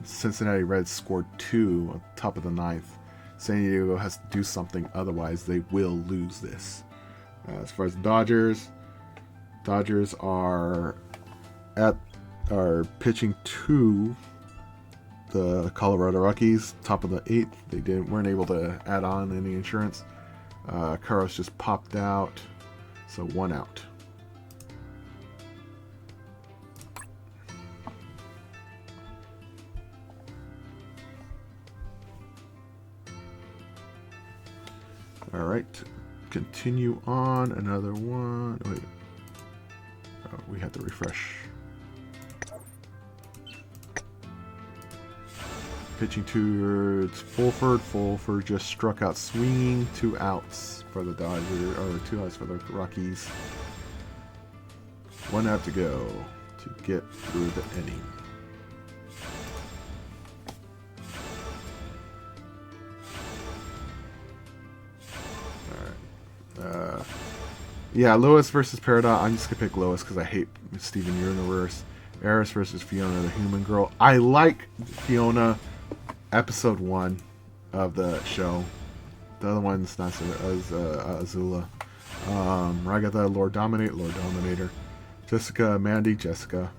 Cincinnati Reds scored 2 on top of the 9th. San Diego has to do something, otherwise they will lose this. As far as the Dodgers are pitching to the Colorado Rockies, top of the 8th. They weren't able to add on any insurance. Carlos just popped out, so 1 out. All right, continue on. Another one. Wait, we had to refresh. Pitching towards Fulford. Fulford just struck out swinging. 2 outs for the Dodgers, or 2 outs for the Rockies. 1 out to go to get through the inning. Yeah, Lois versus Peridot. I'm just gonna pick Lois because I hate Steven Universe. Eris versus Fiona, the human girl. I like Fiona, episode 1 of the show. The other one's not so as Azula. Ragatha, Lord Dominator. Jessica, Mandy, Jessica.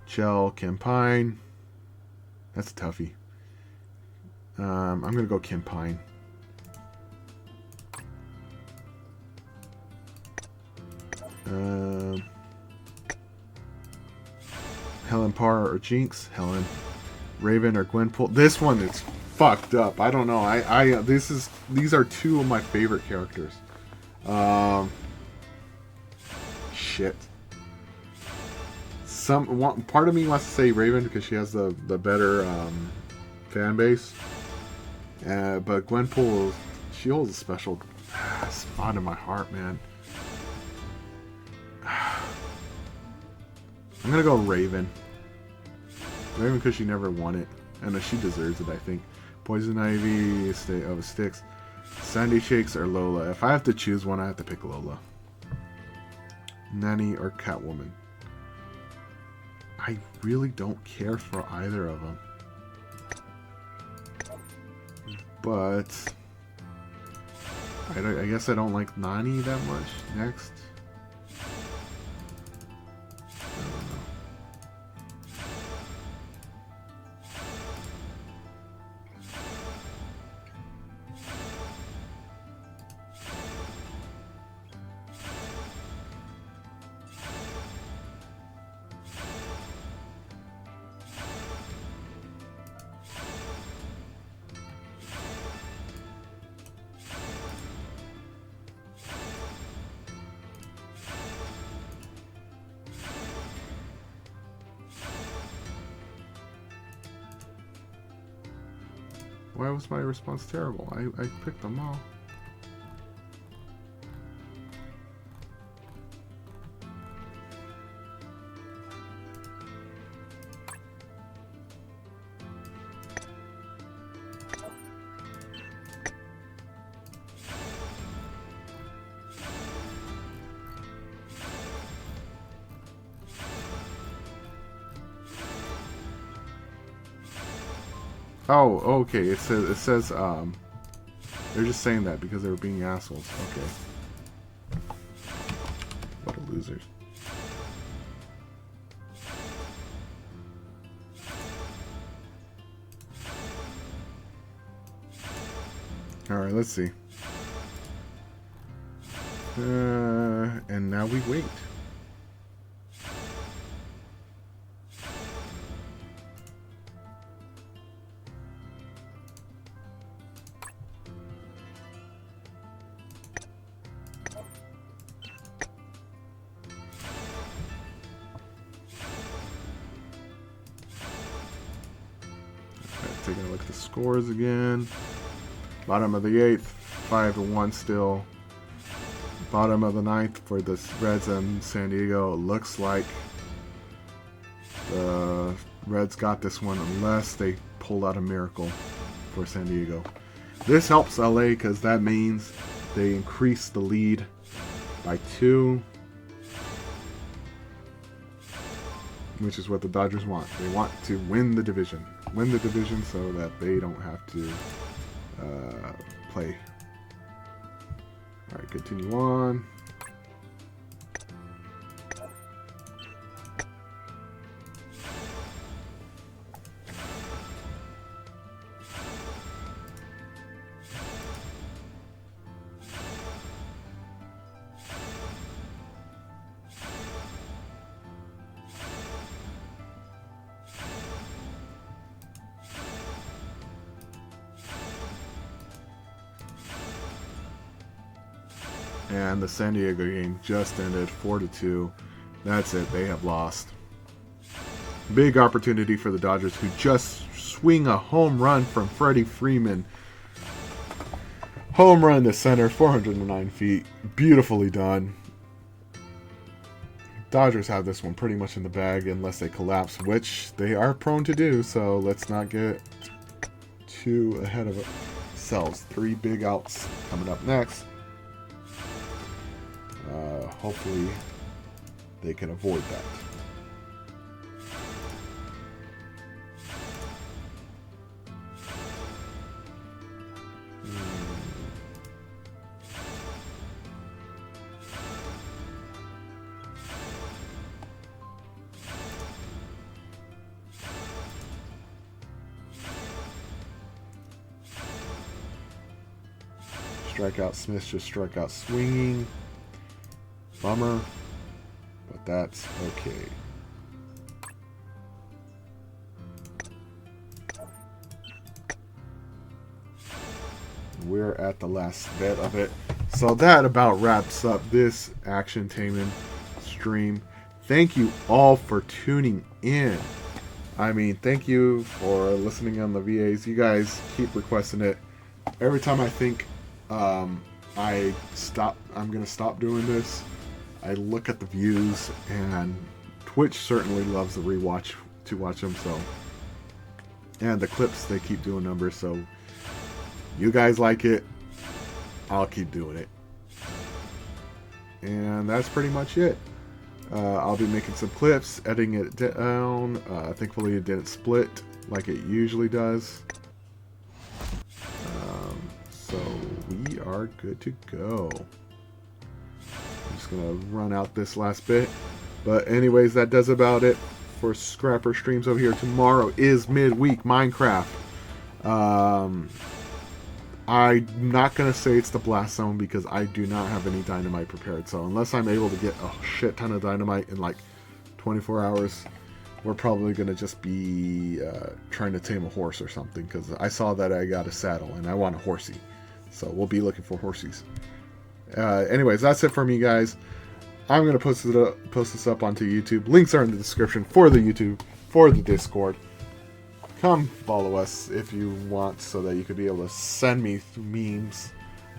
Chell, Kim Pine. That's a toughie. I'm gonna go Kim Pine. Helen Parr or Jinx. Helen. Raven or Gwenpool. This one is fucked up. I don't know. These are 2 of my favorite characters. Shit. Part of me wants to say Raven because she has the better fan base. But Gwenpool, she holds a special spot in my heart, man. I'm gonna go Raven. Raven because she never won it, and she deserves it, I think. Poison Ivy, Styx, Sandy Shakes, or Lola. If I have to choose one, I have to pick Lola. Nanny or Catwoman. I really don't care for either of them, but I guess I don't like Nani that much. Next. Why was my response terrible? I picked them all. Oh, okay. It says They're just saying that because they were being assholes. Okay. What a losers. Alright, let's see. And now we wait. Taking a look at the scores again. Bottom of the 8th, 5-1 still. Bottom of the 9th for the Reds and San Diego. It looks like the Reds got this one unless they pulled out a miracle for San Diego. This helps LA because that means they increase the lead by 2. Which is what the Dodgers want. They want to win the division. Win the division so that they don't have to play. Alright, continue on. And the San Diego game just ended 4-2. That's it. They have lost. Big opportunity for the Dodgers, who just swing a home run from Freddie Freeman. Home run to center, 409 feet. Beautifully done. Dodgers have this one pretty much in the bag unless they collapse, which they are prone to do. So let's not get too ahead of ourselves. 3 big outs coming up next. Hopefully they can avoid that. Strikeout. Smith just struck out swinging. Bummer, but that's okay. We're at the last bit of it. So that about wraps up this Action Taimanin stream. Thank you all for tuning in. I mean, thank you for listening on the VAs. You guys keep requesting it. Every time I think I'm going to stop doing this, I look at the views, and Twitch certainly loves the rewatch to watch them. So, and the clips, they keep doing numbers. So, you guys like it, I'll keep doing it. And that's pretty much it. I'll be making some clips, editing it down. Thankfully, it didn't split like it usually does. So we are good to go. I'm just gonna run out this last bit, but anyways, that does about it for Scrapper streams over here. Tomorrow is midweek Minecraft. I'm not gonna say it's the blast zone because I do not have any dynamite prepared. So unless I'm able to get a shit ton of dynamite in like 24 hours, we're probably gonna just be trying to tame a horse or something, because I saw that I got a saddle and I want a horsey. So we'll be looking for horsies. Anyways, that's it for me, guys. I'm going to post this up onto YouTube. Links are in the description for the YouTube, for the Discord. Come follow us if you want, so that you could be able to send me memes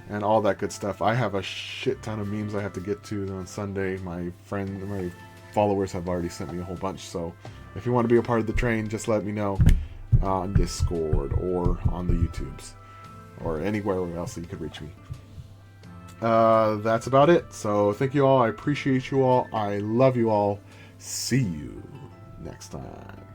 and all that good stuff. I have a shit ton of memes I have to get to on Sunday. My followers have already sent me a whole bunch. So if you want to be a part of the train, just let me know on Discord or on the YouTubes, or anywhere else that you could reach me. That's about it. So thank you all. I appreciate you all. I love you all. See you next time.